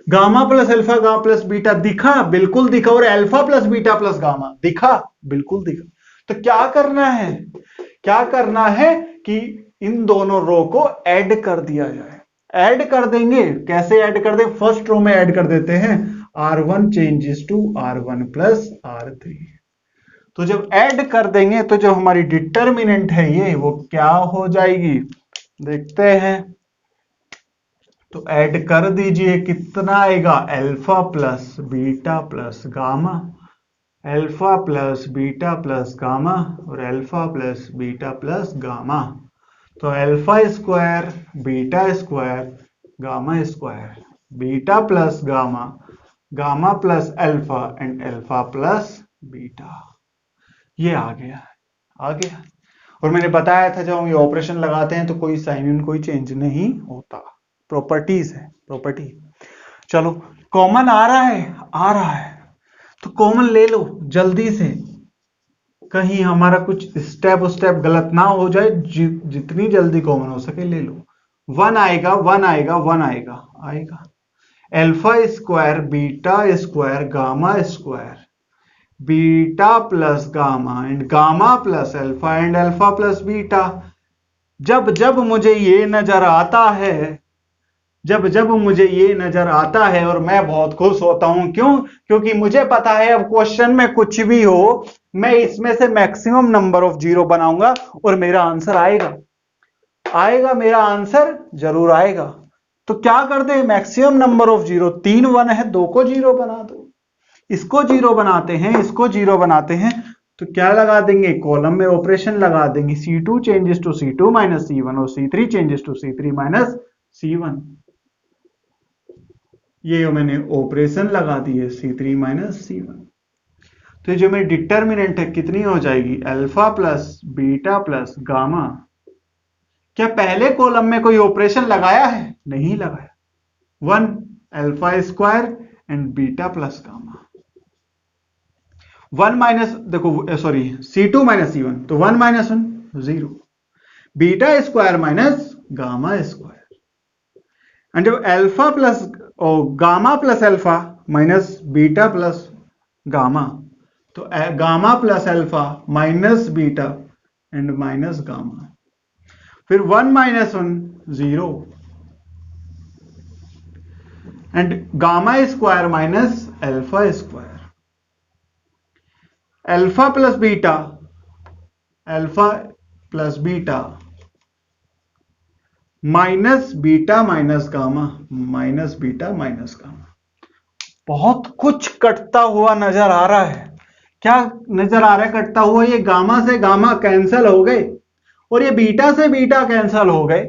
[SPEAKER 1] gamma plus alpha gamma plus beta दिखा, बिल्कुल दिखा, और alpha plus beta plus gamma दिखा, बिल्कुल दिखा। तो क्या करना है? क्या करना है कि इन दोनों रो को ऐड कर दिया जाए। ऐड कर देंगे, कैसे ऐड कर दें? फर्स्ट रो में ऐड कर देते हैं, R1 changes to R1 plus R3। तो जब ऐड कर देंगे तो जो हमारी डिटर्मिनेंट है ये, वो क्या हो जाएगी देखते हैं। तो ऐड कर दीजिए, कितना आएगा? Alpha plus beta plus gamma, alpha plus beta plus gamma और alpha plus beta plus gamma. तो alpha square beta square gamma square, beta plus gamma, gamma plus alpha and alpha plus beta. ये आ गया। और मैंने बताया था जब हम ये ऑपरेशन लगाते हैं तो कोई साइन में कोई चेंज नहीं होता। प्रॉपर्टीज है, प्रॉपर्टी। चलो कॉमन आ रहा है तो कॉमन ले लो जल्दी से, कहीं हमारा कुछ स्टेप गलत ना हो जाए। जितनी जल्दी कॉमन हो सके ले लो। 1 आएगा, 1 आएगा, 1 आएगा। Alpha square beta square gamma square, beta plus gamma and gamma plus alpha and alpha plus beta. जब जब मुझे ये नजर आता है और मैं बहुत खुश होता हूं। क्यों? क्योंकि मुझे पता है अब क्वेश्चन में कुछ भी हो, मैं इसमें से मैक्सिमम नंबर ऑफ जीरो बनाऊंगा और मेरा आंसर आएगा, मेरा आंसर जरूर आएगा। तो क्या करते हैं? मैक्सिमम नंबर ऑफ जीरो, 3 1 है, 2 को जीरो बना दो। इसको जीरो बनाते हैं, तो क्या लगा देंगे? कॉलम में ऑपरेशन लगा देंगे। C2 changes to C2 minus C1 और C3 changes to C3 minus C1। ये मैंने ऑपरेशन लगा दिए, C3 माइनस C1। तो जो मेरी डिटर्मिनेंट है कितनी हो जाएगी? Alpha plus beta plus gamma. क्या पहले कॉलम में कोई ऑपरेशन लगाया है? नहीं लगाया। 1 alpha square and beta plus gamma. 1 minus, देखो सॉरी, C2 माइनस C1, तो 1 minus 1 0, beta square minus gamma square. And जब alpha plus gamma plus alpha minus beta plus gamma, तो gamma plus alpha minus beta and minus gamma. फिर 1 minus 1 0 and gamma square minus alpha square. Alpha plus beta minus beta minus gamma, minus beta minus gamma. बहुत कुछ कटता हुआ नजर आ रहा है। क्या नजर आ रहा है कटता हुआ? ये गामा से गामा कैंसिल हो गए और ये बीटा से बीटा कैंसिल हो गए।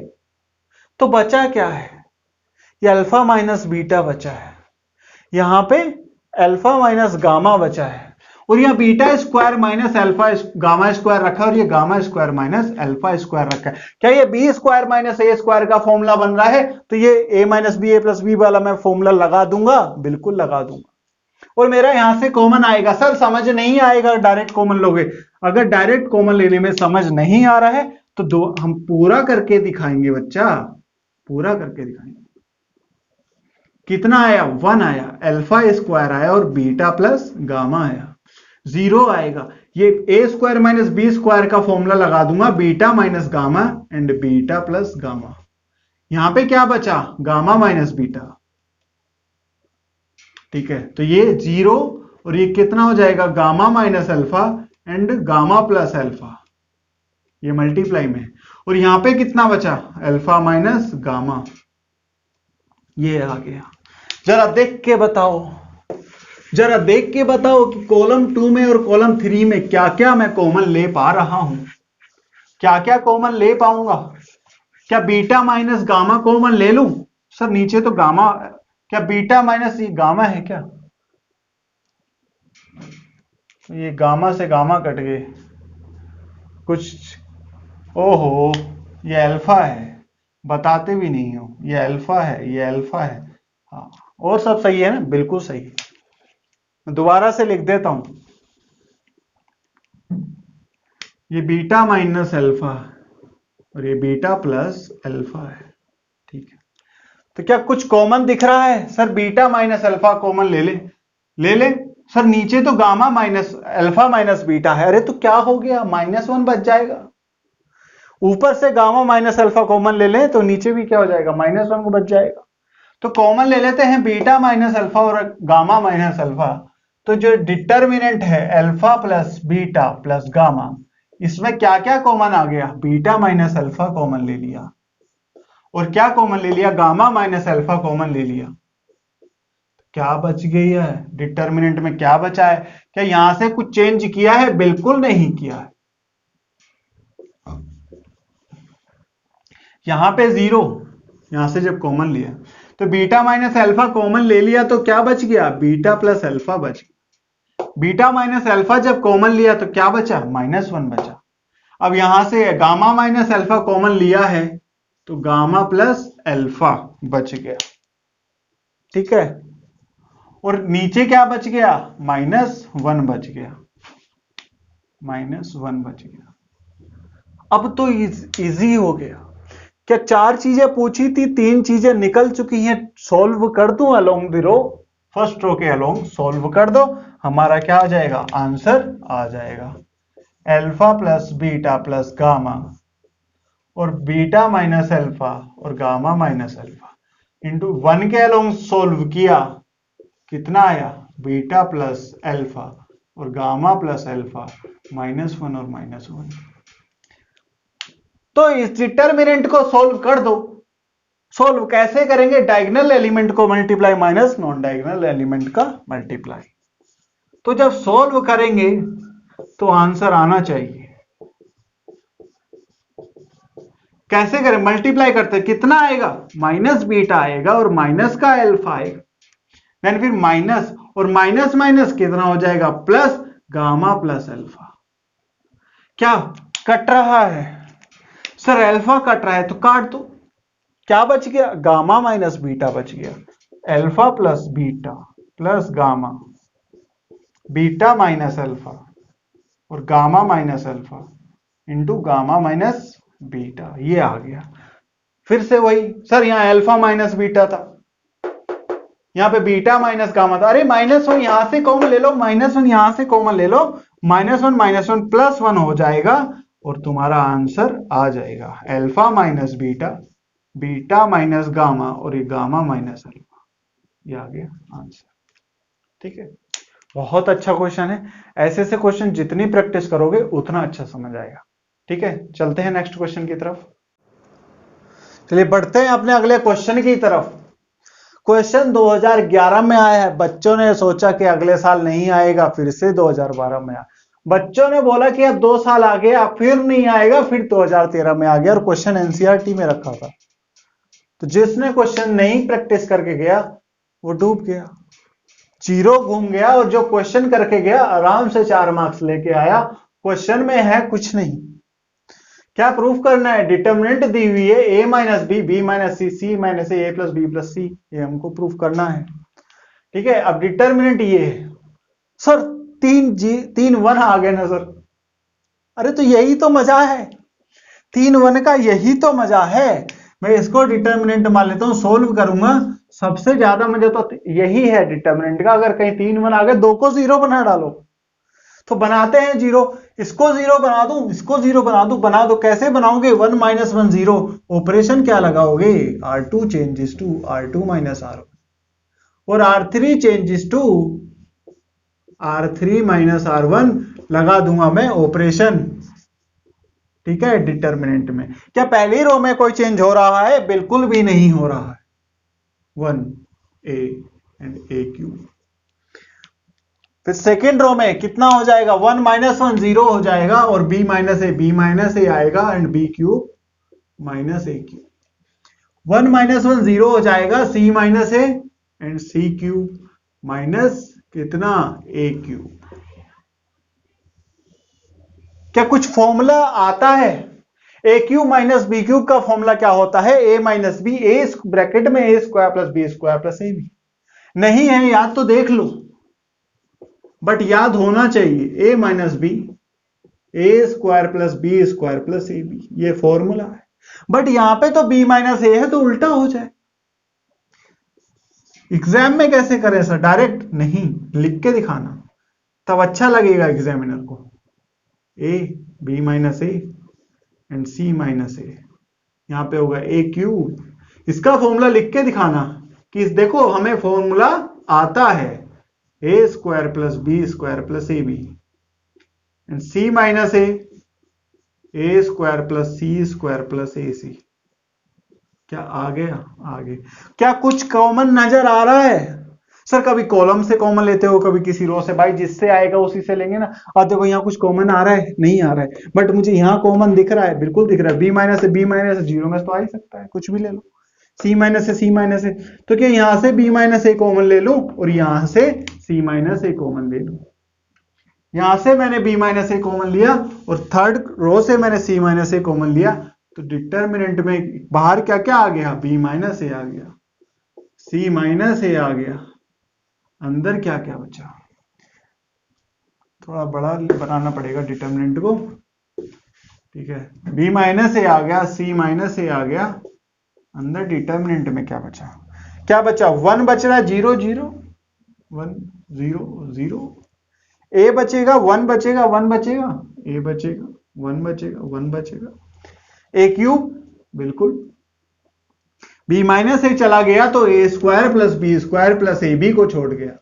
[SPEAKER 1] तो बचा क्या है? ये अल्फा माइनस बीटा बचा है, यहां पे अल्फा माइनस गामा बचा है, और यह beta square minus alpha gamma square रखा है और ये gamma square minus alpha square रखा है। क्या ये B square minus A square का फॉर्मूला बन रहा है? तो ये ए minus B A plus B वाला मैं फॉर्मूला लगा दूंगा, बिल्कुल लगा दूंगा, और मेरा यहां से कॉमन आएगा। सर समझ नहीं आएगा डायरेक्ट कॉमन लोगे। अगर डायरेक्ट कॉमन लेने में समझ नहीं आ रहा है तो हम पूरा करके दिखाएंगे बच्चा, पूरा करके दिखाएंगे। कितना आया? 1 आया, अल्फा स्क्वायर आया और बीटा प्लस गामा आया। 0 आएगा। ये ए स्क्वायर माइनस बी स्क्वायर का फॉर्मूला लगा दूंगा, beta minus gamma and beta plus gamma. यहां पे क्या बचा? Gamma minus beta. ठीक है, तो ये 0 और ये कितना हो जाएगा? Gamma minus alpha and gamma plus alpha, ये मल्टीप्लाई में। और यहां पे कितना बचा, अल्फा माइनस गामा, ये आ गया। जरा देख के बताओ, जरा देख के बताओ कि कॉलम 2 में और कॉलम 3 में क्या क्या मैं कॉमन ले पा रहा हूं, क्या क्या कॉमन ले पाऊंगा। क्या बीटा माइनस गामा कॉमन ले लूं? सर नीचे तो गामा, क्या बीटा माइनस ये गामा है क्या? ये गामा से गामा कट गए कुछ। ओहो, ये अल्फा है, बताते भी नहीं हो। ये अल्फा है, ये अल्फा है। हाँ, और सब सही है ना? बिल्कुल सही है। दोबारा से लिख देता हूं, ये बीटा माइनस अल्फा और ये बीटा प्लस अल्फा है। ठीक है, तो क्या कुछ कॉमन दिख रहा है? Sir beta minus alpha common ले ले, ले ले। सर नीचे तो gamma minus alpha minus beta है। अरे तो क्या हो गया, -1 बच जाएगा। ऊपर से गामा माइनस अल्फा कॉमन ले लें तो नीचे भी क्या हो जाएगा, -1 को बच जाएगा। तो कॉमन ले लेते हैं बीटा माइनस अल्फा और गामा माइनस अल्फा। तो जो डिटर्मिनेंट है alpha plus beta plus gamma, इसमें क्या क्या कॉमन आ गया? बीटा माइनस अल्फा कॉमन ले लिया और क्या कॉमन ले लिया? गामा माइनस अल्फा कॉमन ले लिया। क्या बच गई है डिटर्मिनेंट में? क्या बचा है? क्या यहां से कुछ चेंज किया है? बिल्कुल नहीं किया है। यहां पे 0, यहां से जब कॉमन लिया तो बीटा माइनस अल्फा कॉमन ले लिया तो क्या बच गया? बीटा प्लस अल्फा बच गया। बीटा माइनस अल्फा जब कॉमन लिया तो क्या बचा? -1 बचा। अब यहां से गामा माइनस अल्फा कॉमन लिया है तो गामा प्लस अल्फा बच गया। ठीक है, और नीचे क्या बच गया? -1 बच गया, -1 बच गया। अब तो इजी हो गया। क्या 4 चीजें पूछी थी, 3 चीजें निकल चुकी हैं। सॉल्व कर दूं along the row, first row के अलोंग सॉल्व कर दो, हमारा क्या आ जाएगा? आंसर आ जाएगा alpha plus beta plus gamma और बीटा माइनस अल्फा और गामा माइनस अल्फा इंटू 1 के अलोंग सॉल्व किया, कितना आया? बीटा प्लस अल्फा और गामा प्लस अल्फा, -1 और -1। तो इस डिटर्मिनेंट को सॉल्व कर दो। सॉल्व कैसे करेंगे? डायगोनल एलिमेंट को multiply minus non diagonal element का मल्टीप्लाई। तो जब सॉल्व करेंगे तो आंसर आना चाहिए। कैसे करें? मल्टीप्लाई करते हैं, कितना आएगा? माइनस बीटा आएगा और माइनस का अल्फा आएगा, देन फिर माइनस और माइनस माइनस कितना हो जाएगा? Plus gamma plus alpha. क्या कट रहा है? सर अल्फा कट रहा है तो काट दो। क्या बच गया? गामा माइनस बीटा बच गया। Alpha plus beta plus gamma, beta minus alpha और gamma minus alpha into gamma minus beta, ये आ गया। फिर से वही सर, यहां अल्फा माइनस बीटा था, यहां पे बीटा माइनस गामा था। अरे -1 यहां से कॉमन ले लो, -1 यहां से कॉमन ले लो, -1 +1 हो जाएगा और तुम्हारा आंसर आ जाएगा alpha minus beta, beta minus gamma और ये गामा माइनस अल्फा, ये आ गया आंसर। ठीक है, बहुत अच्छा क्वेश्चन है। ऐसे से क्वेश्चन जितनी प्रैक्टिस करोगे उतना अच्छा समझ आएगा। ठीक है, चलते हैं नेक्स्ट क्वेश्चन की तरफ। चलिए बढ़ते हैं अपने अगले क्वेश्चन की तरफ। क्वेश्चन 2011 में आया है, बच्चों ने सोचा कि अगले साल नहीं आएगा, फिर से 2012 में आया। बच्चों ने बोला कि अब 2 साल आ गया, फिर नहीं आएगा, फिर 2013 में आ गया और क्वेश्चन एनसीईआरटी में रखा था। तो जिसने क्वेश्चन नहीं प्रैक्टिस करके गया वो डूब गया, जीरो घूम गया, और जो क्वेश्चन करके गया आराम से 4 मार्क्स लेके आया। क्वेश्चन में है कुछ नहीं। क्या प्रूफ करना है? डिटर्मिनेंट दी हुई है a minus B, B minus C, C minus A plus B plus C, ये हमको प्रूफ करना है। ठीक है, अब डिटर्मिनेंट ये है। सर 3 1 आ गए ना सर। अरे तो यही तो मजा है, 3 1 का यही तो मजा है। मैं इसको डिटर्मिनेंट मान लेता हूं, सोल्व करूंगा। सबसे ज्यादा मजा तो यही है डिटर्मिनेंट का। अगर कहीं 3 1 आ गए, 2 को 0 बना डालो, तो बनाते हैं 0। इसको 0 बना दूं, इसको 0 बना दूं, बना दो। कैसे बनाओगे? 1 - 1 0। ऑपरेशन क्या लगाओगे? R2 changes to R2 - R1 और R3 changes to R3 - R1 लगा दूंगा मैं ऑपरेशन। ठीक है, डिटर्मिनेंट में। क्या पहली रो में कोई चेंज हो रहा है? बिल्कुल भी नहीं हो रहा है। 1a and a cube. फिर सेकेंड रो में कितना हो जाएगा? 1 माइनस 1 0 हो जाएगा, और b माइनस ए आएगा, and b cube minus A cube. 1 minus 1 0 हो जाएगा, c minus A and c cube minus कितना? a cube. क्या कुछ फॉर्मूला आता है? A cube minus B cube का फॉर्मूला क्या होता है? A minus B, A bracket में A square plus B square plus A B. नहीं है याद तो देख लो, बट याद होना चाहिए। A minus B, A square plus B square plus A B, ये फॉर्मूला है। बट यहां पे तो बी माइनस ए है, तो उल्टा हो जाए। एग्जाम में कैसे करें सर? डायरेक्ट नहीं, लिख के दिखाना, तब अच्छा लगेगा एग्जामिनर को। A B minus A and C minus A, यहां पे होगा ए क्यूब। इसका फॉर्मूला लिख के दिखाना कि देखो हमें फॉर्मूला आता है, A square plus B square plus A B and C minus A square plus C square plus A C. क्या आ गया? आगे क्या कुछ कॉमन नजर आ रहा है? सर कभी कॉलम से कॉमन लेते हो, कभी किसी रो से। भाई जिससे आएगा उसी से लेंगे ना। अब देखो यहाँ कुछ कॉमन आ रहा है? नहीं आ रहा है, बट मुझे यहाँ कॉमन दिख रहा है, बिल्कुल दिख रहा है। बी माइनस से जीरो में तो आ ही सकता है, कुछ भी ले लो। सी माइनस से, तो क्या यहां से बी माइनस ए कॉमन ले लूं, और यहां से सी माइनस ए कॉमन ले लूं। यहां से मैंने बी माइनस ए कॉमन लिया, और थर्ड रो से मैंने सी माइनस ए कॉमन लिया, तो डिटर्मिनेंट में बाहर क्या क्या आ गया? बी माइनस ए आ गया, सी माइनस ए आ गया, अंदर क्या क्या बचा? थोड़ा बड़ा बनाना पड़ेगा डिटर्मिनेंट को, ठीक है। बी माइनस ए आ गया, सी माइनस ए आ गया, अंदर डिटर्मिनेंट में क्या बचा? क्या बचा? 1 बच रहा है, 0 0 1 0 0। ए बचेगा, 1 बचेगा, 1 बचेगा, ए बचेगा, 1 बचेगा, 1 बचेगा, ए क्यूब बिल्कुल। बी माइनस ए चला गया तो A square plus B square plus A B को छोड़ गया,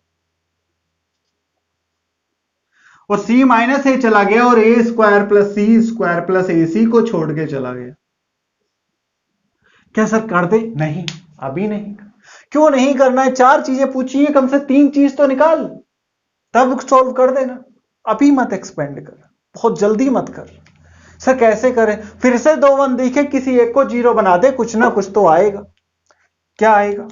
[SPEAKER 1] और सी माइनस ए चला गया और ए square plus C square plus A सी को छोड़ के चला गया। क्या सर कर दे? नहीं, अभी नहीं। क्यों नहीं करना है? 4 चीजें पूछी है, कम से 3 चीज तो निकाल, तब सॉल्व कर देना। अभी मत एक्सपेंड कर, बहुत जल्दी मत कर। सर कैसे करें? फिर से 2 1 दिखे, किसी एक को 0 बना दे, कुछ ना कुछ तो आएगा। क्या आएगा?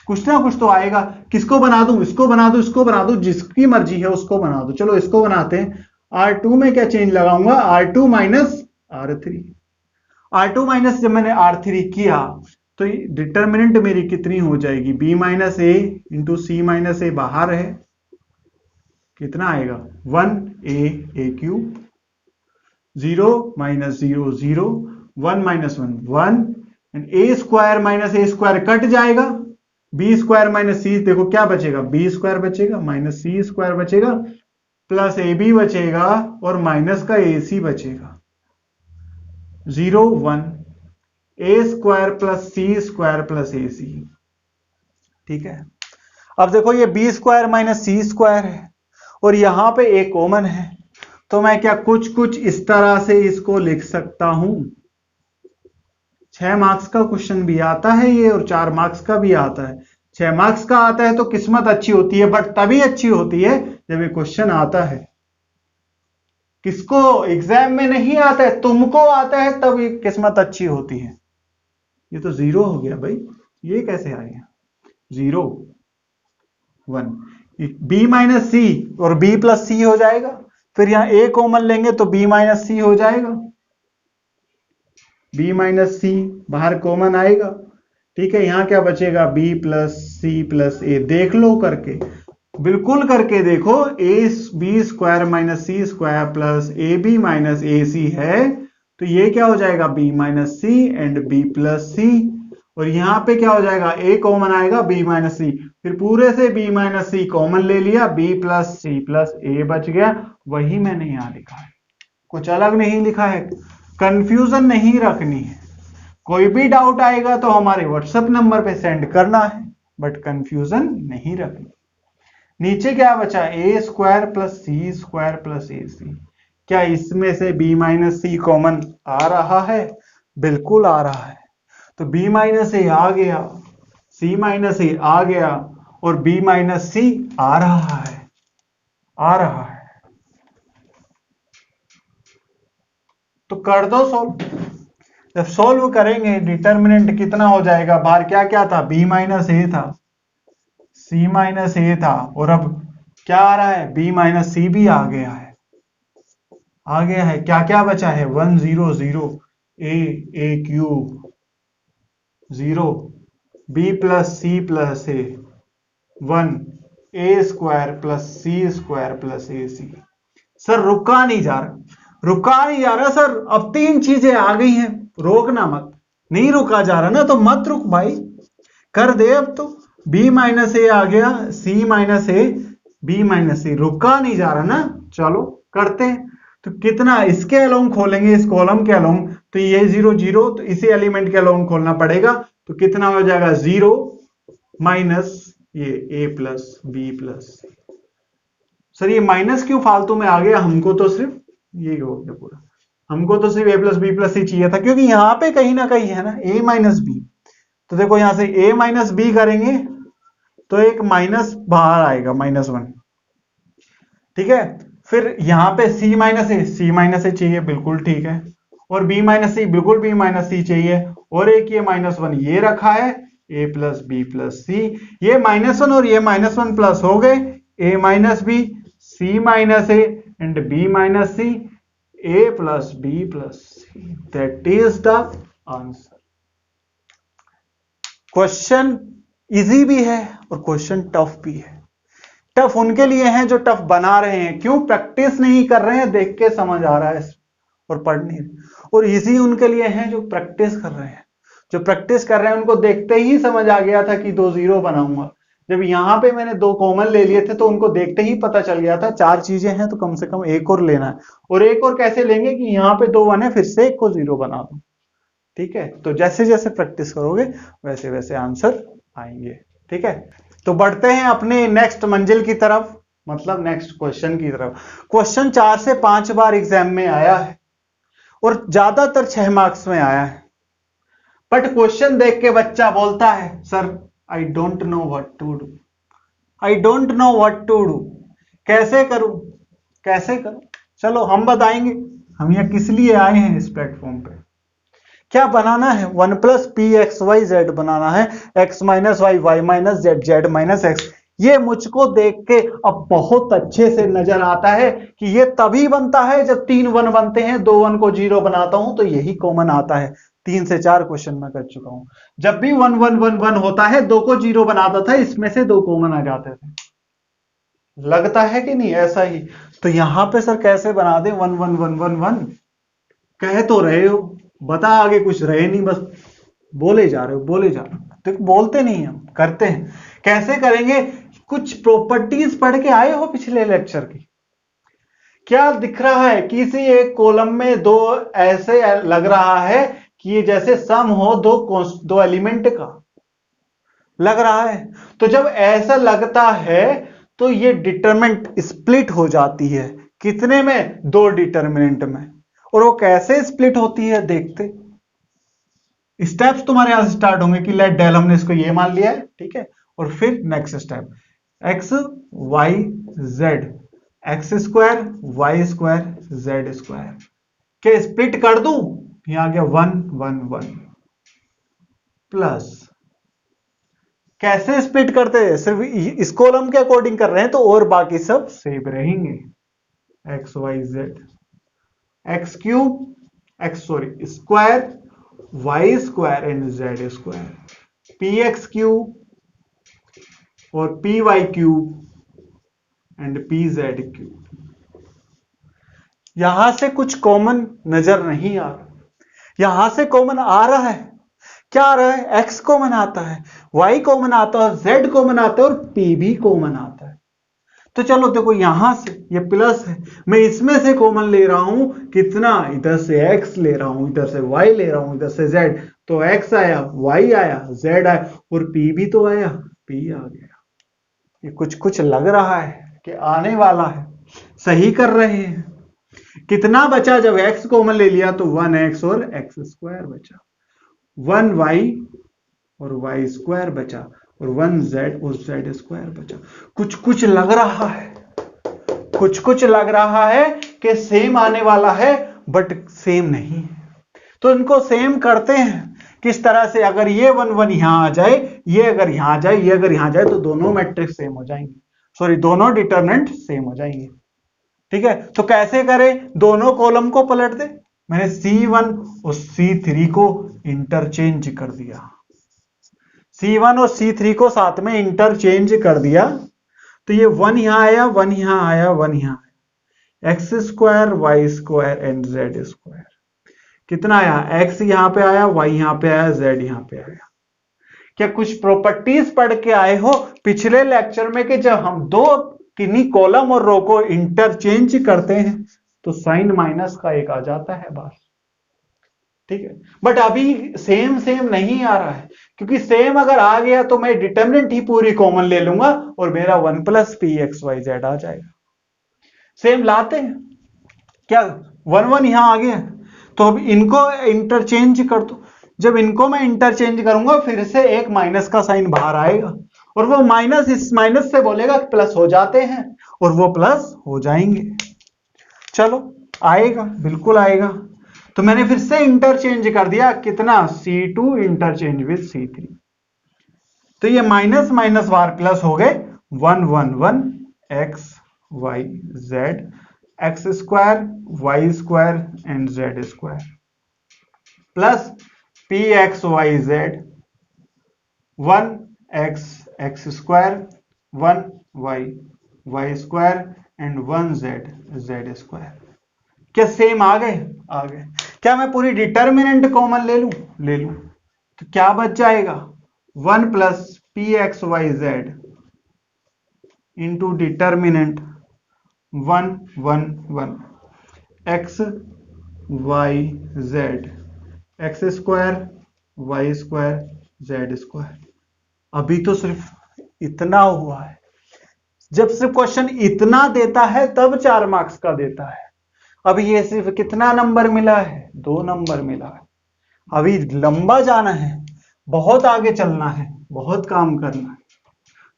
[SPEAKER 1] कुछ ना कुछ तो आएगा। किसको बना दूं? इसको बना दूं, इसको बना दूं, जिसकी मर्जी है उसको बना दूं। चलो इसको बनाते हैं। R2 में क्या चेंज लगाऊंगा? R2 minus R3। R2 minus जब मैंने R3 किया तो डिटर्मिनेंट मेरी कितनी हो जाएगी? B माइनस ए इंटू सी माइनस ए बाहर है, कितना आएगा? 1a cube, 0 minus 0 0, 1 minus 1 1, and A square minus A square cut जाएगा, बी स्क्वायर माइनस सी, देखो क्या बचेगा? बी स्क्वायर बचेगा माइनस सी स्क्वायर बचेगा प्लस ए बी बचेगा, और माइनस का ए सी बचेगा। 0 1, ए square plus C square plus A सी, ठीक है। अब देखो ये B square minus C square है, और यहां पे ए कॉमन है, तो मैं क्या कुछ इस तरह से इसको लिख सकता हूं। 6 मार्क्स का क्वेश्चन भी आता है ये, और 4 मार्क्स का भी आता है। 6 मार्क्स का आता है तो किस्मत अच्छी होती है, बट तभी अच्छी होती है जब ये क्वेश्चन आता है। किसको एग्जाम में नहीं आता है? तुमको आता है, तब ये किस्मत अच्छी होती है। ये तो 0 हो गया भाई, ये कैसे आ गया? 0 1, बी माइनस सी और बी प्लस सी हो जाएगा। फिर यहां ए कॉमन लेंगे तो बी माइनस सी हो जाएगा, बी माइनस सी बाहर कॉमन आएगा, ठीक है। यहां क्या बचेगा? B plus C plus A. देख लो करके, बिल्कुल करके देखो। A B square minus C square plus A B minus A C है, तो ये क्या हो जाएगा? B minus C and B plus C, और यहां पे क्या हो जाएगा? ए कॉमन आएगा, बी माइनस सी, फिर पूरे से बी माइनस सी कॉमन ले लिया, B plus C plus A बच गया। वही मैंने यहां लिखा है, कुछ अलग नहीं लिखा है। कंफ्यूजन नहीं रखनी है। कोई भी डाउट आएगा तो हमारे व्हाट्सएप नंबर पे सेंड करना है, बट कंफ्यूजन नहीं रखनी। नीचे क्या बचा? ए square plus C square plus A C, क्या इसमें से b माइनस सी कॉमन आ रहा है? बिल्कुल आ रहा है। तो b माइनस ए आ गया, c माइनस ए आ गया और b माइनस सी आ रहा है, आ रहा है। तो कर दो सॉल्व। जब सॉल्व करेंगे डिटर्मिनेंट कितना हो जाएगा, बाहर क्या क्या था, b माइनस ए था, c माइनस ए था, और अब क्या आ रहा है, b माइनस सी भी आ गया है, आ गया है। क्या क्या बचा है, 1 0 0 a cube 0 b plus C plus A 1 a square plus C square plus A C. Sir रुका नहीं जा रहा, रुका नहीं जा रहा सर, अब 3 चीजें आ गई हैं, रोकना मत। नहीं रुका जा रहा ना तो मत रुक भाई, कर दे अब तो। b माइनस ए आ गया, c माइनस ए, b माइनस सी, रुका नहीं जा रहा ना, चलो करते हैं। तो कितना इसके अलोंग खोलेंगे, इस कॉलम के अलोंग, तो ये 0 0, तो इसी एलिमेंट के अलोंग खोलना पड़ेगा। तो कितना हो जाएगा, 0 माइनस ये a plus B plus C. Sir ये माइनस क्यों फालतू में आ गया, हमको तो सिर्फ ये हो गया पूरा, हमको तो सिर्फ a प्लस बी प्लस सी चाहिए था, क्योंकि यहां पे कहीं ना कहीं है ना a माइनस बी। तो देखो यहां से a माइनस बी करेंगे तो एक माइनस बाहर आएगा, -1, ठीक है। फिर यहां पे c माइनस ए चाहिए, बिल्कुल ठीक है, और b माइनस सी, बिल्कुल b माइनस सी चाहिए, और एक ये -1 ये रखा है, a plus B plus C. ये -1 और ये -1 प्लस हो गए, a minus B, c minus A and b minus C, a plus B plus C. That is the answer. Question easy भी है और क्वेश्चन टफ भी है। टफ उनके लिए हैं जो टफ बना रहे हैं, क्यों, प्रैक्टिस नहीं कर रहे हैं, देख के समझ आ रहा है और पढ़ नहीं रहे। और इजी उनके लिए हैं जो प्रैक्टिस कर रहे हैं, जो प्रैक्टिस कर रहे हैं उनको देखते ही समझ आ गया था कि 2 0 बनाऊंगा। जब यहां पे मैंने 2 कॉमन ले लिए थे तो उनको देखते ही पता चल गया था 4 चीजें हैं तो कम से कम एक और लेना है। और एक और कैसे लेंगे कि यहाँ पे 2 1 है, फिर से एक को 0 बना दो, ठीक है। तो जैसे जैसे प्रैक्टिस करोगे वैसे वैसे आंसर आएंगे, ठीक है। तो बढ़ते हैं अपने नेक्स्ट मंजिल की तरफ, मतलब नेक्स्ट क्वेश्चन की तरफ। क्वेश्चन 4 से 5 बार एग्जाम में आया है और ज्यादातर 6 मार्क्स में आया है। बट क्वेश्चन देख के बच्चा बोलता है sir I don't know what to do, I don't know what to do, कैसे करूं, कैसे करूं। चलो हम बताएंगे, हम यहाँ किस लिए आए हैं इस प्लेटफॉर्म पे। क्या बनाना है, 1 plus P X Y Z बनाना है, x minus Y, Y minus Z, Z minus X. ये मुझको देख के अब बहुत अच्छे से नजर आता है कि ये तभी बनता है जब 3 1 बनते हैं, 2 1 को 0 बनाता हूं तो यही कॉमन आता है। 3 से 4 क्वेश्चन में कर चुका हूं, जब भी 1 1 1 1 होता है 2 को 0 बनाता था, इसमें से 2 कॉमन आ जाते थे। लगता है कि नहीं ऐसा ही। तो यहां पे सर कैसे बना दे 1 1 1 1 1, कह तो रहे हो, बता आगे कुछ रहे नहीं, बस बोले जा रहे हो, बोले जा रहे हो। तो बोलते नहीं, हम करते हैं। कैसे करेंगे, कुछ प्रॉपर्टीज पढ़ के आए हो पिछले लेक्चर की। क्या दिख रहा है, किसी एक कॉलम में 2 ऐसे लग रहा है कि ये जैसे सम हो 2 एलिमेंट का लग रहा है। तो जब ऐसा लगता है तो ये डिटरमिनेंट स्प्लिट हो जाती है, कितने में, 2 डिटरमिनेंट में। और वो कैसे स्प्लिट होती है देखते, स्टेप्स तुम्हारे यहां से स्टार्ट होंगे कि लेट डेल, हमने इसको ये मान लिया है, ठीक है। और फिर next step X Y Z, X square Y square Z square के स्प्लिट कर दूं, यहां आ गया 1 1 1 प्लस। कैसे स्प्लिट करते हैं, सिर्फ इस कॉलम के अकॉर्डिंग कर रहे हैं तो, और बाकी सब सेम रहेंगे, X Y Z, X cube, X sorry square, Y square and Z square, P X cube और P Y cube and P Z cube. यहां से कुछ कॉमन नजर नहीं आ रहा, यहां से कॉमन आ रहा है, क्या आ रहा है, x कॉमन आता है, y कॉमन आता है, z कॉमन आता है और p भी कॉमन आता है। तो चलो देखो यहां से ये प्लस है, मैं इसमें से कॉमन ले रहा हूं कितना, इधर से x ले रहा हूं, इधर से y ले रहा हूं, इधर से z, तो x आया, y आया, z आया और p भी तो आया, p आ गया। ये कुछ कुछ लग रहा है कि आने वाला है, सही कर रहे हैं। कितना बचा? जब x कॉमन ले लिया तो 1x और x स्क्वायर बचा, 1y और y स्क्वायर बचा, और 1z और z स्क्वायर बचा। कुछ कुछ लग रहा है, कुछ कुछ लग रहा है कि सेम आने वाला है, बट सेम नहीं है। तो इनको सेम करते हैं किस तरह से? अगर ये 1 1 यहां आ जाए, ये अगर यहां आ जाए, ये अगर यहां जाए, तो दोनों मैट्रिक्स सेम हो जाएंगे, सॉरी दोनों डिटरमिनेंट सेम हो जाएंगे। ठीक है, तो कैसे करें? दोनों कॉलम को पलट दे। मैंने C1 और C3 को इंटरचेंज कर दिया, C1 और C3 को साथ में इंटरचेंज कर दिया, तो ये 1 यहां आया, 1 यहां आया, 1 यहां आया, X square Y square and Z square. कितना आया? x यहां पे आया, y यहां पे आया, z यहां पे आया। क्या कुछ प्रॉपर्टीज पढ़ के आए हो पिछले लेक्चर में कि जब हम दो किन्हीं कॉलम और रो को इंटरचेंज करते हैं तो साइन माइनस का एक आ जाता है बाहर? ठीक है, बट अभी सेम सेम नहीं आ रहा है, क्योंकि सेम अगर आ गया तो मैं डिटरमिनेंट ही पूरी कॉमन ले लूंगा और मेरा 1 + pxyz आ जाएगा। सेम लाते हैं क्या? 1 1 यहां आ गया, तो अब इनको इंटरचेंज कर दो। जब इनको मैं इंटरचेंज करूंगा फिर से एक माइनस का साइन बाहर आएगा, और वो माइनस इस माइनस से बोलेगा प्लस हो जाते हैं, और वो प्लस हो जाएंगे। चलो आएगा, बिल्कुल आएगा। तो मैंने फिर से इंटरचेंज कर दिया, कितना? C2 इंटरचेंज विद C3, तो ये माइनस माइनस बार प्लस हो गए, 1 1 1 x y z x square y square and z square plus pxyz 1 x x square 1 y y square and 1 z z square. क्या सेम आ गए? आ गए। क्या मैं पूरी डिटर्मिनेंट कॉमन ले लूं? ले लूं, तो क्या बच जाएगा? 1 + pxyz into determinant 1 1 1 x y z x square y square z square. अभी तो सिर्फ इतना हुआ है। जब सिर्फ क्वेश्चन इतना देता है तब 4 मार्क्स का देता है। अभी ये सिर्फ कितना नंबर मिला है? 2 नंबर मिला है। अभी लंबा जाना है, बहुत आगे चलना है, बहुत काम करना है।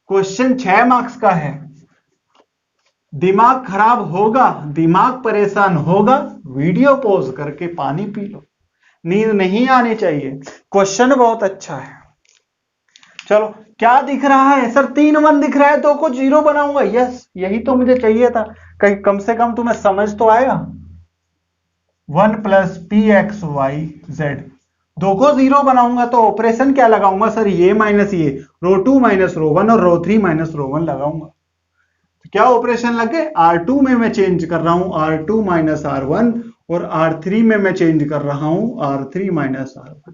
[SPEAKER 1] क्वेश्चन 6 मार्क्स का है। दिमाग खराब होगा, दिमाग परेशान होगा, वीडियो पॉज करके पानी पी लो, नींद नहीं आनी चाहिए। क्वेश्चन बहुत अच्छा है। चलो, क्या दिख रहा है सर? 3 1 दिख रहा है, 2 को 0 बनाऊंगा। यस, यही तो मुझे चाहिए था। कहीं कम से कम तुम्हें समझ तो आएगा। 1 + pxyz, 2 को 0 बनाऊंगा तो ऑपरेशन क्या लगाऊंगा सर? ये माइनस ये, रो 2 - रो 1 और रो 3 - रो 1 लगाऊंगा। क्या ऑपरेशन लगे? R2 में मैं चेंज कर रहा हूं R2 - R1, और R3 में मैं चेंज कर रहा हूं R3 - R1।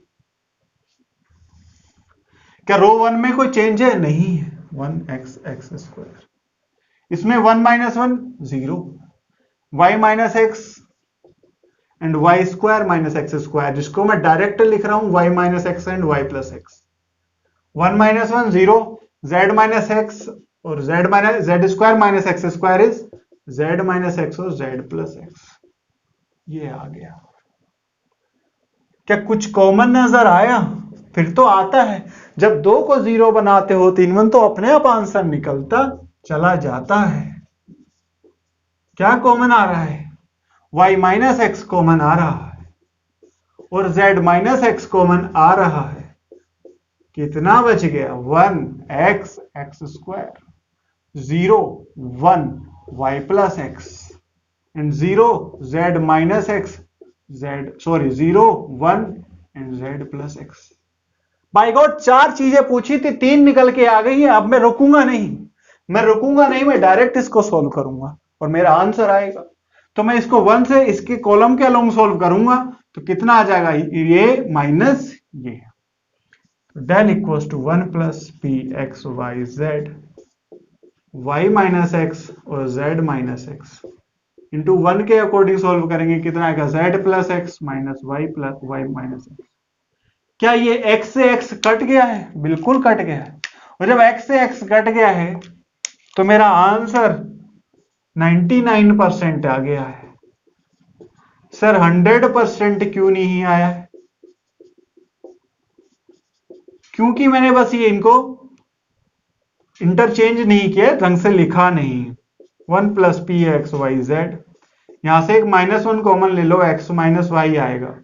[SPEAKER 1] क्या रो 1 में कोई चेंज है? नहीं है। 1x x स्क्वायर, इसमें 1 - 1 0, y - x and y square - x square, जिसको मैं डायरेक्ट लिख रहा हूं y - x and y + x। 1 - 1 0, z - x और z square - x square is z - x और z + x। ये आ गया। क्या कुछ कॉमन नजर आया? फिर तो आता है। जब 2 को 0 बनाते हो 3 1, तो अपने आप आंसर निकलता चला जाता है। क्या कॉमन आ रहा है? y - x कॉमन आ रहा है, और z - x कॉमन आ रहा है। कितना बच गया? 1x x स्क्वायर, 0 1 y + x एंड 0 z - x z, sorry 0 1 and z + x। By God, 4 चीजें पूछी थी, 3 निकल के आ गई है। अब मैं रुकूंगा नहीं, मैं डायरेक्ट इसको सोल्व करूंगा और मेरा आंसर आएगा। तो मैं इसको 1 से इसके कॉलम के अलोंग सोल्व करूंगा, तो कितना आ जाएगा? ये माइनस ये। Del equals to 1 + pxyz y - x और z - x इंटू 1 के अकॉर्डिंग सोल्व करेंगे, कितना आएगा? z + x - y - x। क्या ये x से x कट गया है? बिल्कुल कट गया है। और जब x से x कट गया है तो मेरा आंसर 99% आ गया है। सर 100% क्यों नहीं आया है? क्योंकि मैंने बस ये इनको इंटरचेंज नहीं किया, ढंग से लिखा नहीं। 1 plus P X Y Z, यहां से एक -1 कॉमन ले लो, x माइनस वाई आएगा।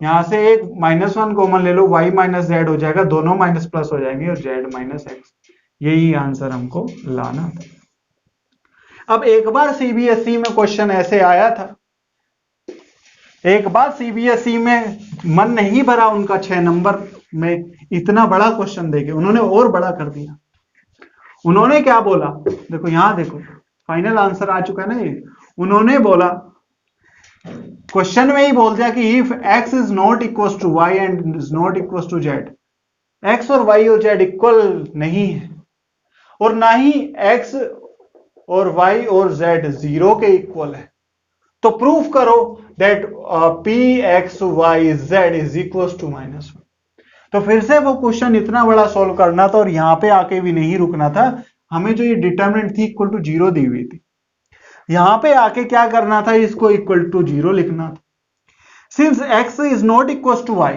[SPEAKER 1] यहां से एक -1 कॉमन ले लो, y माइनस जेड हो जाएगा, दोनों माइनस प्लस हो जाएंगे और z माइनस एक्स। यही आंसर हमको लाना था। अब एक बार सीबीएसई में क्वेश्चन ऐसे आया था, एक बार सीबीएसई में मन नहीं भरा उनका 6 नंबर में इतना बड़ा क्वेश्चन देके, उन्होंने और बड़ा कर दिया। उन्होंने क्या बोला, देखो यहां देखो, फाइनल आंसर आ चुका है ना ये। उन्होंने बोला, क्वेश्चन में ही बोल दिया कि if x is not equal to y and is not equal to z, x और y और z इक्वल नहीं है, और ना ही x और y और z 0 के इक्वल है, तो प्रूफ करो that p x y z is equal to -1। तो फिर से वो क्वेश्चन इतना बड़ा सॉल्व करना था और यहां पे आके भी नहीं रुकना था। हमें जो ये डिटरमिनेंट थी इक्वल टू 0 दी हुई थी, यहां पे आके क्या करना था, इसको इक्वल टू 0 लिखना था। Since x is not equal to y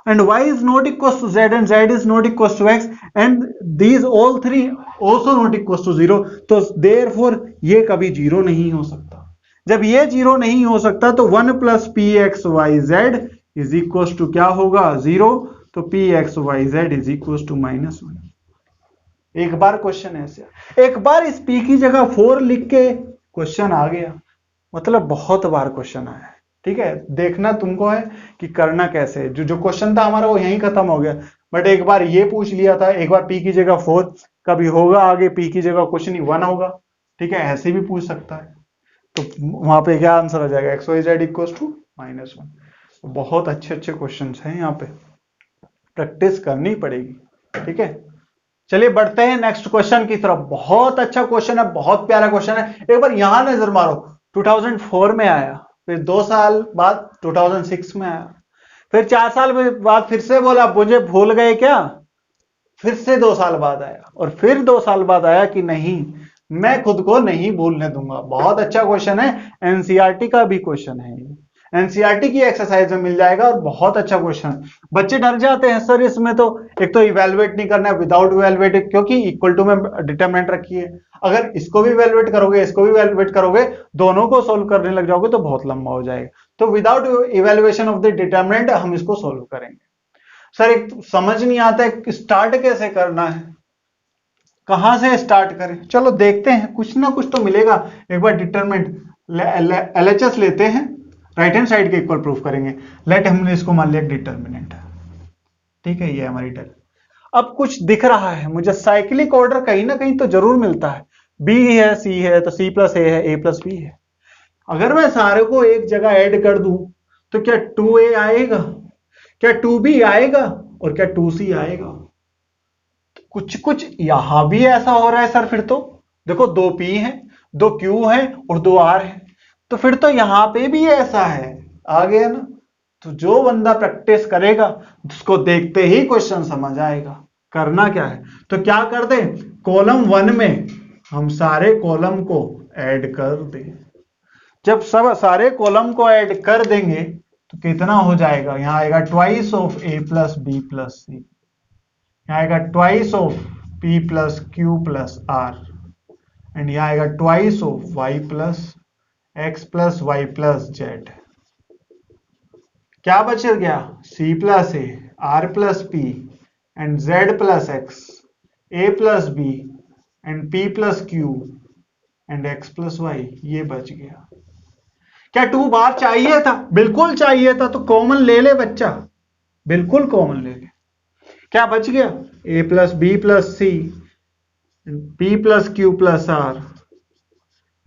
[SPEAKER 1] and y is not equal to z and z is not equal to x and these all three also not equal to 0, तो therefore ये कभी 0 नहीं हो सकता। जब ये 0 नहीं हो सकता तो 1 plus P X Y Z is equal to क्या होगा, 0। तो P X Y Z is equal to -1। एक बार क्वेश्चन ऐसे, एक बार इस p की जगह 4 लिख के क्वेश्चन आ गया, मतलब बहुत बार क्वेश्चन आया है। ठीक है, देखना तुमको है कि करना कैसे है। जो क्वेश्चन था हमारा वो यहीं खत्म हो गया, बट एक बार ये पूछ लिया था, एक बार p की जगह 4, कभी होगा आगे p की जगह कुछ नहीं 1 होगा। ठीक है, ऐसे भी पूछ सकता है, तो वहां पे क्या आंसर आ जाएगा, X Y Z equal to -1। बहुत अच्छे अच्छे क्वेश्चन हैं, यहाँ पे प्रैक्टिस करनी पड़ेगी। ठीक है, चलिए बढ़ते हैं नेक्स्ट क्वेश्चन की तरफ। बहुत अच्छा क्वेश्चन है, बहुत प्यारा क्वेश्चन है। एक बार यहां नजर मारो, 2004 में आया, फिर 2 साल बाद 2006 में आया, फिर 4 साल बाद फिर से बोला मुझे भूल गए क्या, फिर से 2 साल बाद आया, और फिर 2 साल बाद आया कि नहीं मैं खुद को नहीं भूलने दूंगा। बहुत अच्छा क्वेश्चन है, एनसीईआरटी का भी क्वेश्चन है, एनसीईआरटी की एक्सरसाइज में मिल जाएगा, और बहुत अच्छा क्वेश्चन। बच्चे डर जाते हैं सर इसमें तो एक तो इवेलुएट नहीं करना है, विदाउट इवेलुएट, क्योंकि इक्वल टू में डिटरमिनेंट रखी है। अगर इसको भी इवेलुएट करोगे, इसको भी इवेलुएट करोगे, दोनों को सोल्व करने लग जाओगे तो बहुत लंबा हो जाएगा। तो without evaluation of the determinant हम इसको सोल्व करेंगे। सर एक समझ नहीं आता है स्टार्ट कैसे करना है, कहां से स्टार्ट करें। चलो देखते हैं, कुछ ना कुछ तो मिलेगा। एक बार डिटरमिनेंट एलएचएस लेते हैं, राइट हैंड साइड के इक्वल प्रूफ करेंगे। लेट हमने इसको मान लिया डिटरमिनेंट। ठीक है, ये हमारी डेल। अब कुछ दिख रहा है मुझे, साइक्लिक ऑर्डर कहीं ना कहीं तो जरूर मिलता है, बी है सी है तो सी प्लस ए है, ए प्लस बी है। अगर मैं सारे को एक जगह ऐड कर दूं तो क्या 2a आएगा, क्या 2b आएगा, और क्या 2c आएगा। कुछ कुछ यहां भी ऐसा हो रहा है सर। फिर तो देखो 2p है, 2q है और 2r है, तो फिर तो यहां पे भी ऐसा है, आ गया ना। तो जो बंदा प्रैक्टिस करेगा उसको देखते ही क्वेश्चन समझ आएगा। करना क्या है, तो क्या कर दे, कॉलम 1 में हम सारे कॉलम को ऐड कर दें। जब सब सारे कॉलम को ऐड कर देंगे तो कितना हो जाएगा, यहां आएगा twice of a plus B plus C, यहां आएगा twice of p plus Q plus r, and यहां आएगा twice of y plus x plus Y plus Z. क्या बच गया, c plus A, r plus P and z plus X, a plus B and p plus Q and x plus Y. ये बच गया। क्या 2 बार चाहिए था, बिल्कुल चाहिए था, तो कॉमन ले ले बच्चा, बिल्कुल कॉमन ले ले। क्या बच गया, a plus B plus C, p plus Q plus R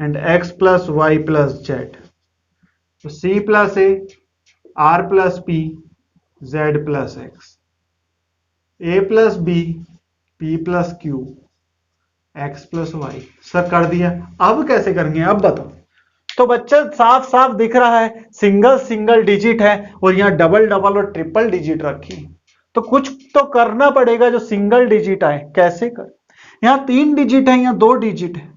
[SPEAKER 1] and x plus Y plus Z. तो c plus A, r plus P, z plus X, a plus B, p plus Q, x plus Y. Sir कर दिया, अब कैसे करेंगे, अब बताओ। तो बच्चा साफ साफ दिख रहा है सिंगल सिंगल डिजिट है और यहाँ डबल डबल और ट्रिपल डिजिट रखी, तो कुछ तो करना पड़ेगा जो सिंगल डिजिट आए। कैसे कर, यहाँ 3 डिजिट है, यहाँ 2 डिजिट है।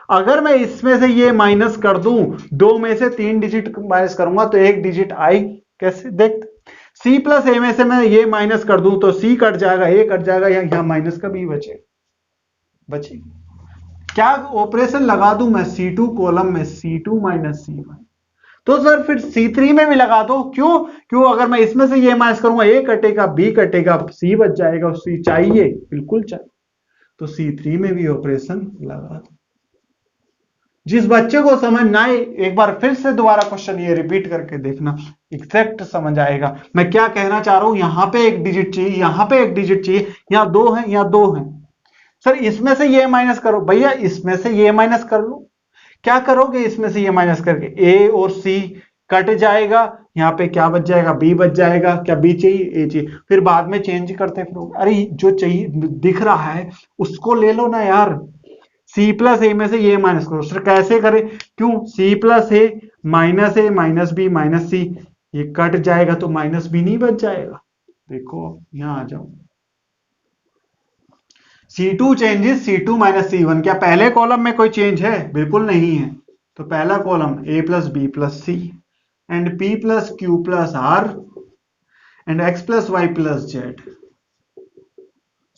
[SPEAKER 1] अगर मैं इसमें से ये माइनस कर दूं, 2 में से 3 डिजिट माइनस करूंगा तो 1 डिजिट आई, कैसे देख। सी प्लस ए में से मैं ये माइनस कर दूं तो सी कट जाएगा, ए कट जाएगा, यहाँ माइनस का बी बचे। क्या ऑपरेशन लगा दूं मैं C2 कॉलम में, C2 माइनस C1, तो सर फिर C3 में भी लगा दो। क्यों अगर मैं इसमें से ये माइनस करूंगा, ए कटेगा, बी कटेगा, सी बच जाएगा, सी चाहिए, बिल्कुल चाहिए, तो C3 में भी ऑपरेशन लगा दो। जिस बच्चे को समझ ना आए एक बार फिर से दोबारा क्वेश्चन ये रिपीट करके देखना, एग्जैक्ट समझ आएगा मैं क्या कहना चाह रहा हूं। यहां पे 1 डिजिट चाहिए, यहां पे 1 डिजिट चाहिए, यहां 2 है, यहां 2 है। सर इसमें से ये माइनस करो, भैया इसमें से ये माइनस कर लो। क्या करोगे इसमें से ये माइनस करके, ए और सी कट जाएगा, यहाँ पे क्या बच जाएगा, बी बच जाएगा। क्या बी चाहिए, ए चाहिए, फिर बाद में चेंज करते फिर। अरे जो चाहिए दिख रहा है उसको ले लो ना यार। सी प्लस ए में से ये माइनस करो। सर कैसे करें, क्यों, सी plus A minus B minus सी, ये कट जाएगा तो माइनस बी नहीं बच जाएगा। देखो यहां आ जाओ, C2 changes C2 minus C1। क्या पहले कॉलम में कोई चेंज है, बिल्कुल नहीं है। तो पहला column A plus B plus C and P plus Q plus R and X plus Y plus Z.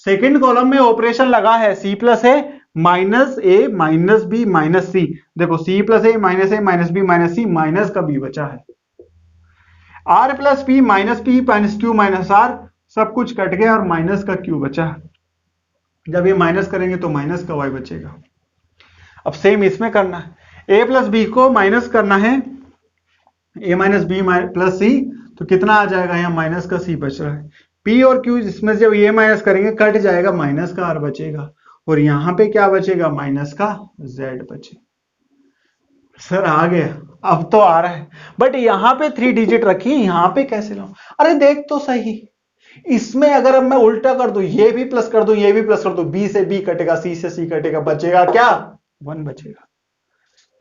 [SPEAKER 1] Second column में ऑपरेशन लगा है C plus A minus B minus C. देखो C plus A minus B minus C, minus का B बचा है। R plus P minus Q minus R, सब कुछ cut गया और माइनस का क्यू बचा। जब ये माइनस करेंगे तो माइनस का वाई बचेगा। अब सेम इसमें करना है, ए प्लस बी को माइनस करना है, ए माइनस बी प्लस सी, तो कितना आ जाएगा, यहाँ माइनस का सी बच रहा है। पी और क्यू इसमें जब ये माइनस करेंगे कट जाएगा, माइनस का आर बचेगा, और यहाँ पे क्या बचेगा, माइनस का जेड बचे। सर आ गया, अब तो आ रहा है, बट यहाँ पे 3 डिजिट रखी, यहाँ पे कैसे लाऊं। अरे देख तो सही, इसमें अगर अब मैं उल्टा कर दूं, ये भी प्लस कर दूं, ये भी प्लस कर दूं, बी से बी कटेगा, सी से सी कटेगा, बचेगा क्या, 1 बचेगा।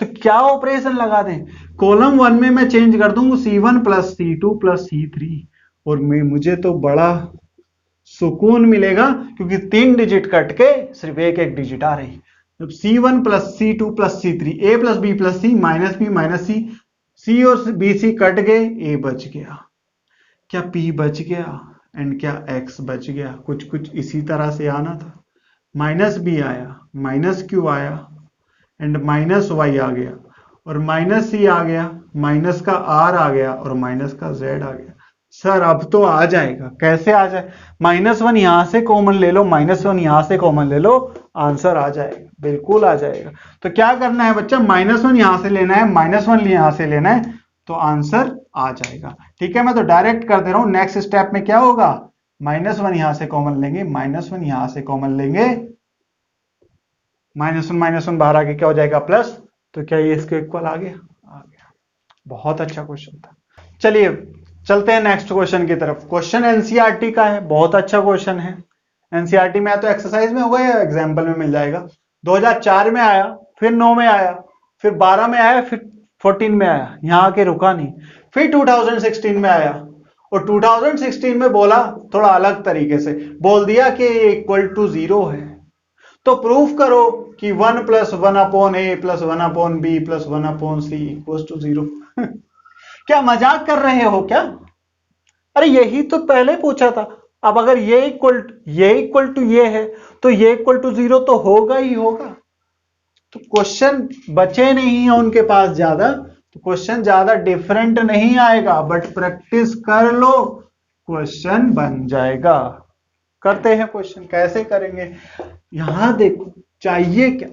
[SPEAKER 1] तो क्या ऑपरेशन लगा दें, कॉलम 1 में मैं चेंज कर दूं C1 plus C2 plus C3, और मुझे तो बड़ा सुकून मिलेगा क्योंकि 3 डिजिट कट के सिर्फ एक डिजिट आ रही। जब C1 plus C2 plus C3, ए plus B plus C minus B minus C, सी और बी सी कट गए, ए बच गया, क्या P बच गया एंड क्या X बच गया। कुछ इसी तरह से आना था, माइनस बी आया, माइनस क्यू आया एंड माइनस वाई आ गया, और माइनस सी आ गया, माइनस का आर आ गया, और माइनस का जेड आ गया। सर अब तो आ जाएगा, कैसे आ जाए, -1 यहां से कॉमन ले लो, -1 यहां से कॉमन ले लो, आंसर आ जाएगा, बिल्कुल आ जाएगा। तो क्या करना है बच्चा, -1 यहां से लेना है, -1 यहां से लेना है, तो आंसर आ जाएगा। ठीक है, मैं तो डायरेक्ट कर दे रहा हूं। नेक्स्ट स्टेप में क्या होगा, -1 यहां से कॉमन लेंगे, -1 यहां से कॉमन लेंगे, -1 बाहर आके क्या हो जाएगा, प्लस, तो क्या ये इसके इक्वल आ गया, आ गया। बहुत अच्छा क्वेश्चन था। चलिए चलते हैं नेक्स्ट क्वेश्चन की तरफ। क्वेश्चन एनसीईआरटी का है, बहुत अच्छा क्वेश्चन है। एनसीईआरटी में तो एक्सरसाइज में होगा या एग्जाम्पल में मिल जाएगा। 2004 में आया, फिर 9 में आया, फिर 12 में आया, फिर 14 में आया, यहां आके रुका नहीं, फिर 2016 में आया, और 2016 में बोला थोड़ा अलग तरीके से, बोल दिया कि इक्वल टू 0 है। तो प्रूफ करो कि 1 + 1/a + 1/b + 1/c = 0। क्या मजाक कर रहे हो क्या, अरे यही तो पहले पूछा था। अब अगर ये इक्वल टू ये है तो ये इक्वल टू 0 तो होगा ही होगा। तो क्वेश्चन बचे नहीं है उनके पास ज्यादा, तो क्वेश्चन ज्यादा डिफरेंट नहीं आएगा, बट प्रैक्टिस कर लो क्वेश्चन बन जाएगा। करते हैं क्वेश्चन, कैसे करेंगे, यहां देखो चाहिए क्या,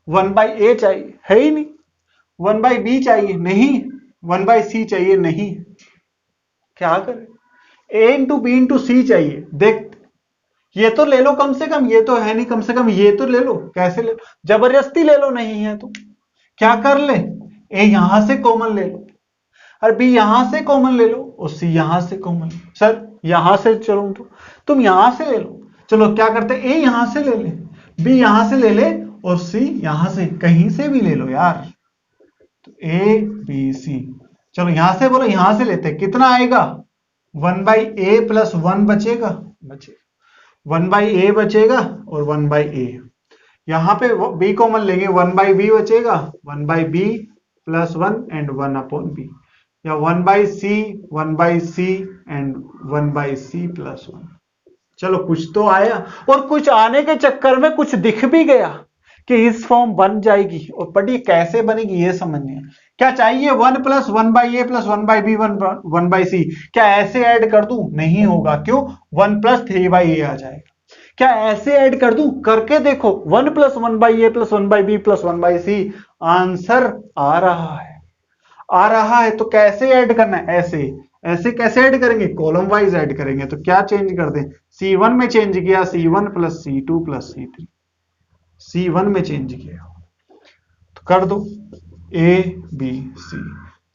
[SPEAKER 1] 1/a चाहिए, है ही नहीं, 1/b चाहिए नहीं, 1/c चाहिए नहीं, क्या करें, a × b × c चाहिए। देख ये तो ले लो कम से कम, ये तो है नहीं, कम से कम ये तो ले लो, कैसे ले लो, जबरदस्ती ले लो, नहीं है तो क्या कर ले, a यहां से कॉमन ले लो, और b यहां से कॉमन ले लो, और c यहां से कॉमन। सर यहां से चलो तो तुम यहां से ले लो, चलो क्या करते, a यहां से ले ले, b यहां से ले ले, और c यहां से, कहीं से भी ले लो यार। तो a b c, चलो यहां से बोलो, यहां से लेते, कितना आएगा, 1/a + 1 बचेगा, 1/a बचेगा और 1/a, यहाँ पे b कॉमन लेंगे, 1/b बचेगा, 1/b प्लस 1 एंड 1/b, या 1/c एंड 1/c प्लस 1। चलो कुछ तो आया, और कुछ आने के चक्कर में कुछ दिख भी गया कि इस फॉर्म बन जाएगी। और पढ़िए कैसे बनेगी ये समझनी है। क्या चाहिए, 1 plus 1/a plus 1/b 1/c। क्या ऐसे ऐड कर दूं? नहीं होगा, क्यों? 1 प्लस 3/a आ जाएगा। क्या ऐसे ऐड कर दूं? करके देखो, 1 plus 1/a plus 1/b plus 1/c, answer आ रहा है। आ रहा है तो कैसे ऐड करना है? ऐसे। ऐसे कैसे ऐड करेंगे? कॉलम वाइज ऐड करेंगे। तो क्या चेंज कर दें? C1 में चेंज किया, C1 plus C2 plus C3, C1 में चेंज किया तो कर दो A B C।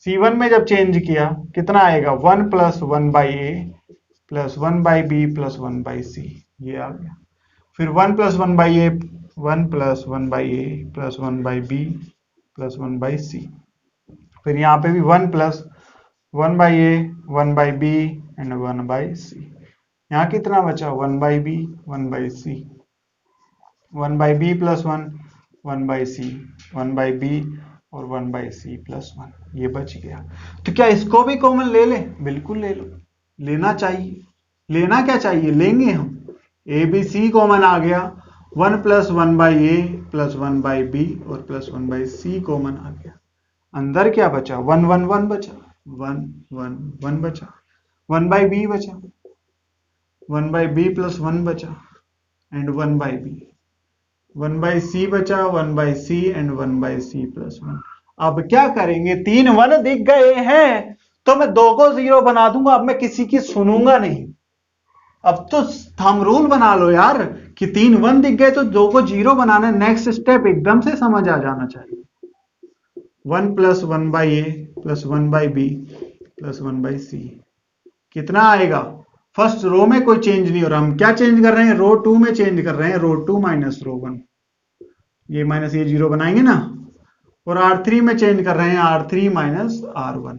[SPEAKER 1] C1 में जब चेंज किया कितना आएगा? 1 plus 1/a plus 1/b plus 1/c, ये आ गया। फिर 1 plus 1/a 1 plus 1/a plus 1/b plus 1/c। फिर यहाँ पे भी 1 plus 1/a 1/b and 1/c। यहाँ कितना बचा? 1/b 1/c, 1/b plus 1 1/c 1/b और 1/c प्लस 1, ये बच गया। तो क्या इसको भी कॉमन ले ले? बिल्कुल ले लो, लेना चाहिए। लेना क्या चाहिए? लेंगे हम। ए बी सी कॉमन आ गया, 1 प्लस 1/a प्लस 1/b और प्लस 1/c कॉमन आ गया। अंदर क्या बचा? 1 1 1 बचा, 1 1 1 बचा, 1/b बचा, 1/b प्लस 1 बचा एंड 1/b, 1/c बचा, 1/c एंड 1/c प्लस 1। अब क्या करेंगे? 3 1 दिख गए हैं तो मैं 2 को 0 बना दूंगा। अब मैं किसी की सुनूंगा नहीं। अब तो थंब रूल बना लो यार कि 3 1 दिख गए तो 2 को 0 बनाना। नेक्स्ट स्टेप एकदम से समझ आ जाना चाहिए। 1 plus 1/a plus 1/b plus 1/c कितना आएगा? फर्स्ट रो में कोई चेंज नहीं हो रहा। हम क्या चेंज कर रहे हैं? रो 2 में चेंज कर रहे हैं, रो 2 माइनस रो 1। ये माइनस ये 0 बनाएंगे ना। और R3 में चेंज कर रहे हैं, R3 माइनस R1।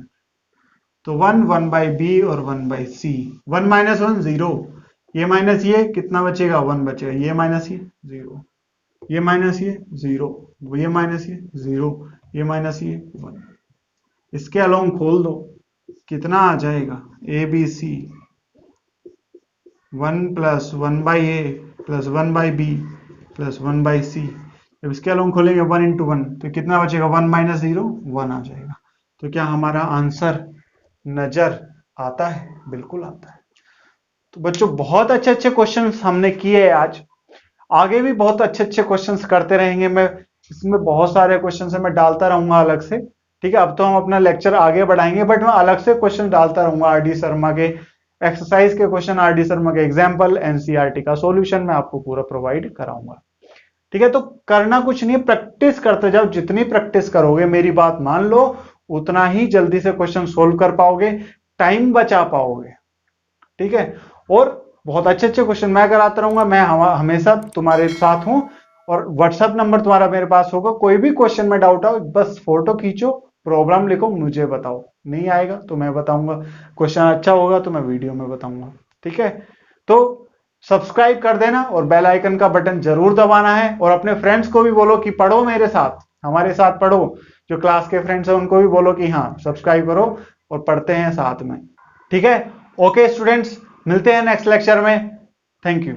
[SPEAKER 1] तो 1 1/b और 1/c, 1 माइनस 1 0, ये माइनस ये कितना बचेगा? 1 बचेगा, ये माइनस ये 0, ये माइनस ये 0, ये माइनस ये 0, ये माइनस ये 1। इसके अलोंग खोल दो, कितना आ जाएगा? A B C 1 plus 1/a plus 1/b plus 1/c। जब इसके अलोंग खोलेंगे 1 इंटू 1 तो कितना बचेगा? 1 माइनस 0 1 आ जाएगा। तो क्या हमारा आंसर नजर आता है? बिल्कुल आता है। तो बच्चों बहुत अच्छे अच्छे क्वेश्चन हमने किए आज। आगे भी बहुत अच्छे अच्छे क्वेश्चन करते रहेंगे। मैं इसमें बहुत सारे क्वेश्चन है, मैं डालता रहूंगा अलग से। ठीक है, अब तो हम अपना लेक्चर आगे बढ़ाएंगे, बट मैं अलग से क्वेश्चन डालता रहूंगा। आरडी शर्मा के एक्सरसाइज के क्वेश्चन, आरडी शर्मा के एग्जाम्पल, एनसीईआरटी का सॉल्यूशन मैं आपको पूरा प्रोवाइड कराऊंगा। ठीक है, तो करना कुछ नहीं, प्रैक्टिस करते जाओ। जितनी प्रैक्टिस करोगे, मेरी बात मान लो, उतना ही जल्दी से क्वेश्चन सोल्व कर पाओगे, टाइम बचा पाओगे। ठीक है, और बहुत अच्छे अच्छे क्वेश्चन मैं कराता रहूंगा। मैं हमेशा तुम्हारे साथ हूं, और व्हाट्सएप नंबर तुम्हारा मेरे पास होगा। कोई भी क्वेश्चन में डाउट आओ, बस फोटो खींचो, प्रॉब्लम लिखो, मुझे बताओ। नहीं आएगा तो मैं बताऊंगा, क्वेश्चन अच्छा होगा तो मैं वीडियो में बताऊंगा। ठीक है, तो सब्सक्राइब कर देना और बेल आइकन का बटन जरूर दबाना है। और अपने फ्रेंड्स को भी बोलो कि पढ़ो मेरे साथ, हमारे साथ पढ़ो। जो क्लास के फ्रेंड्स हैं उनको भी बोलो कि हाँ सब्सक्राइब करो और पढ़ते हैं साथ में। ठीक है, ओके स्टूडेंट्स, मिलते हैं नेक्स्ट लेक्चर में। Thank you.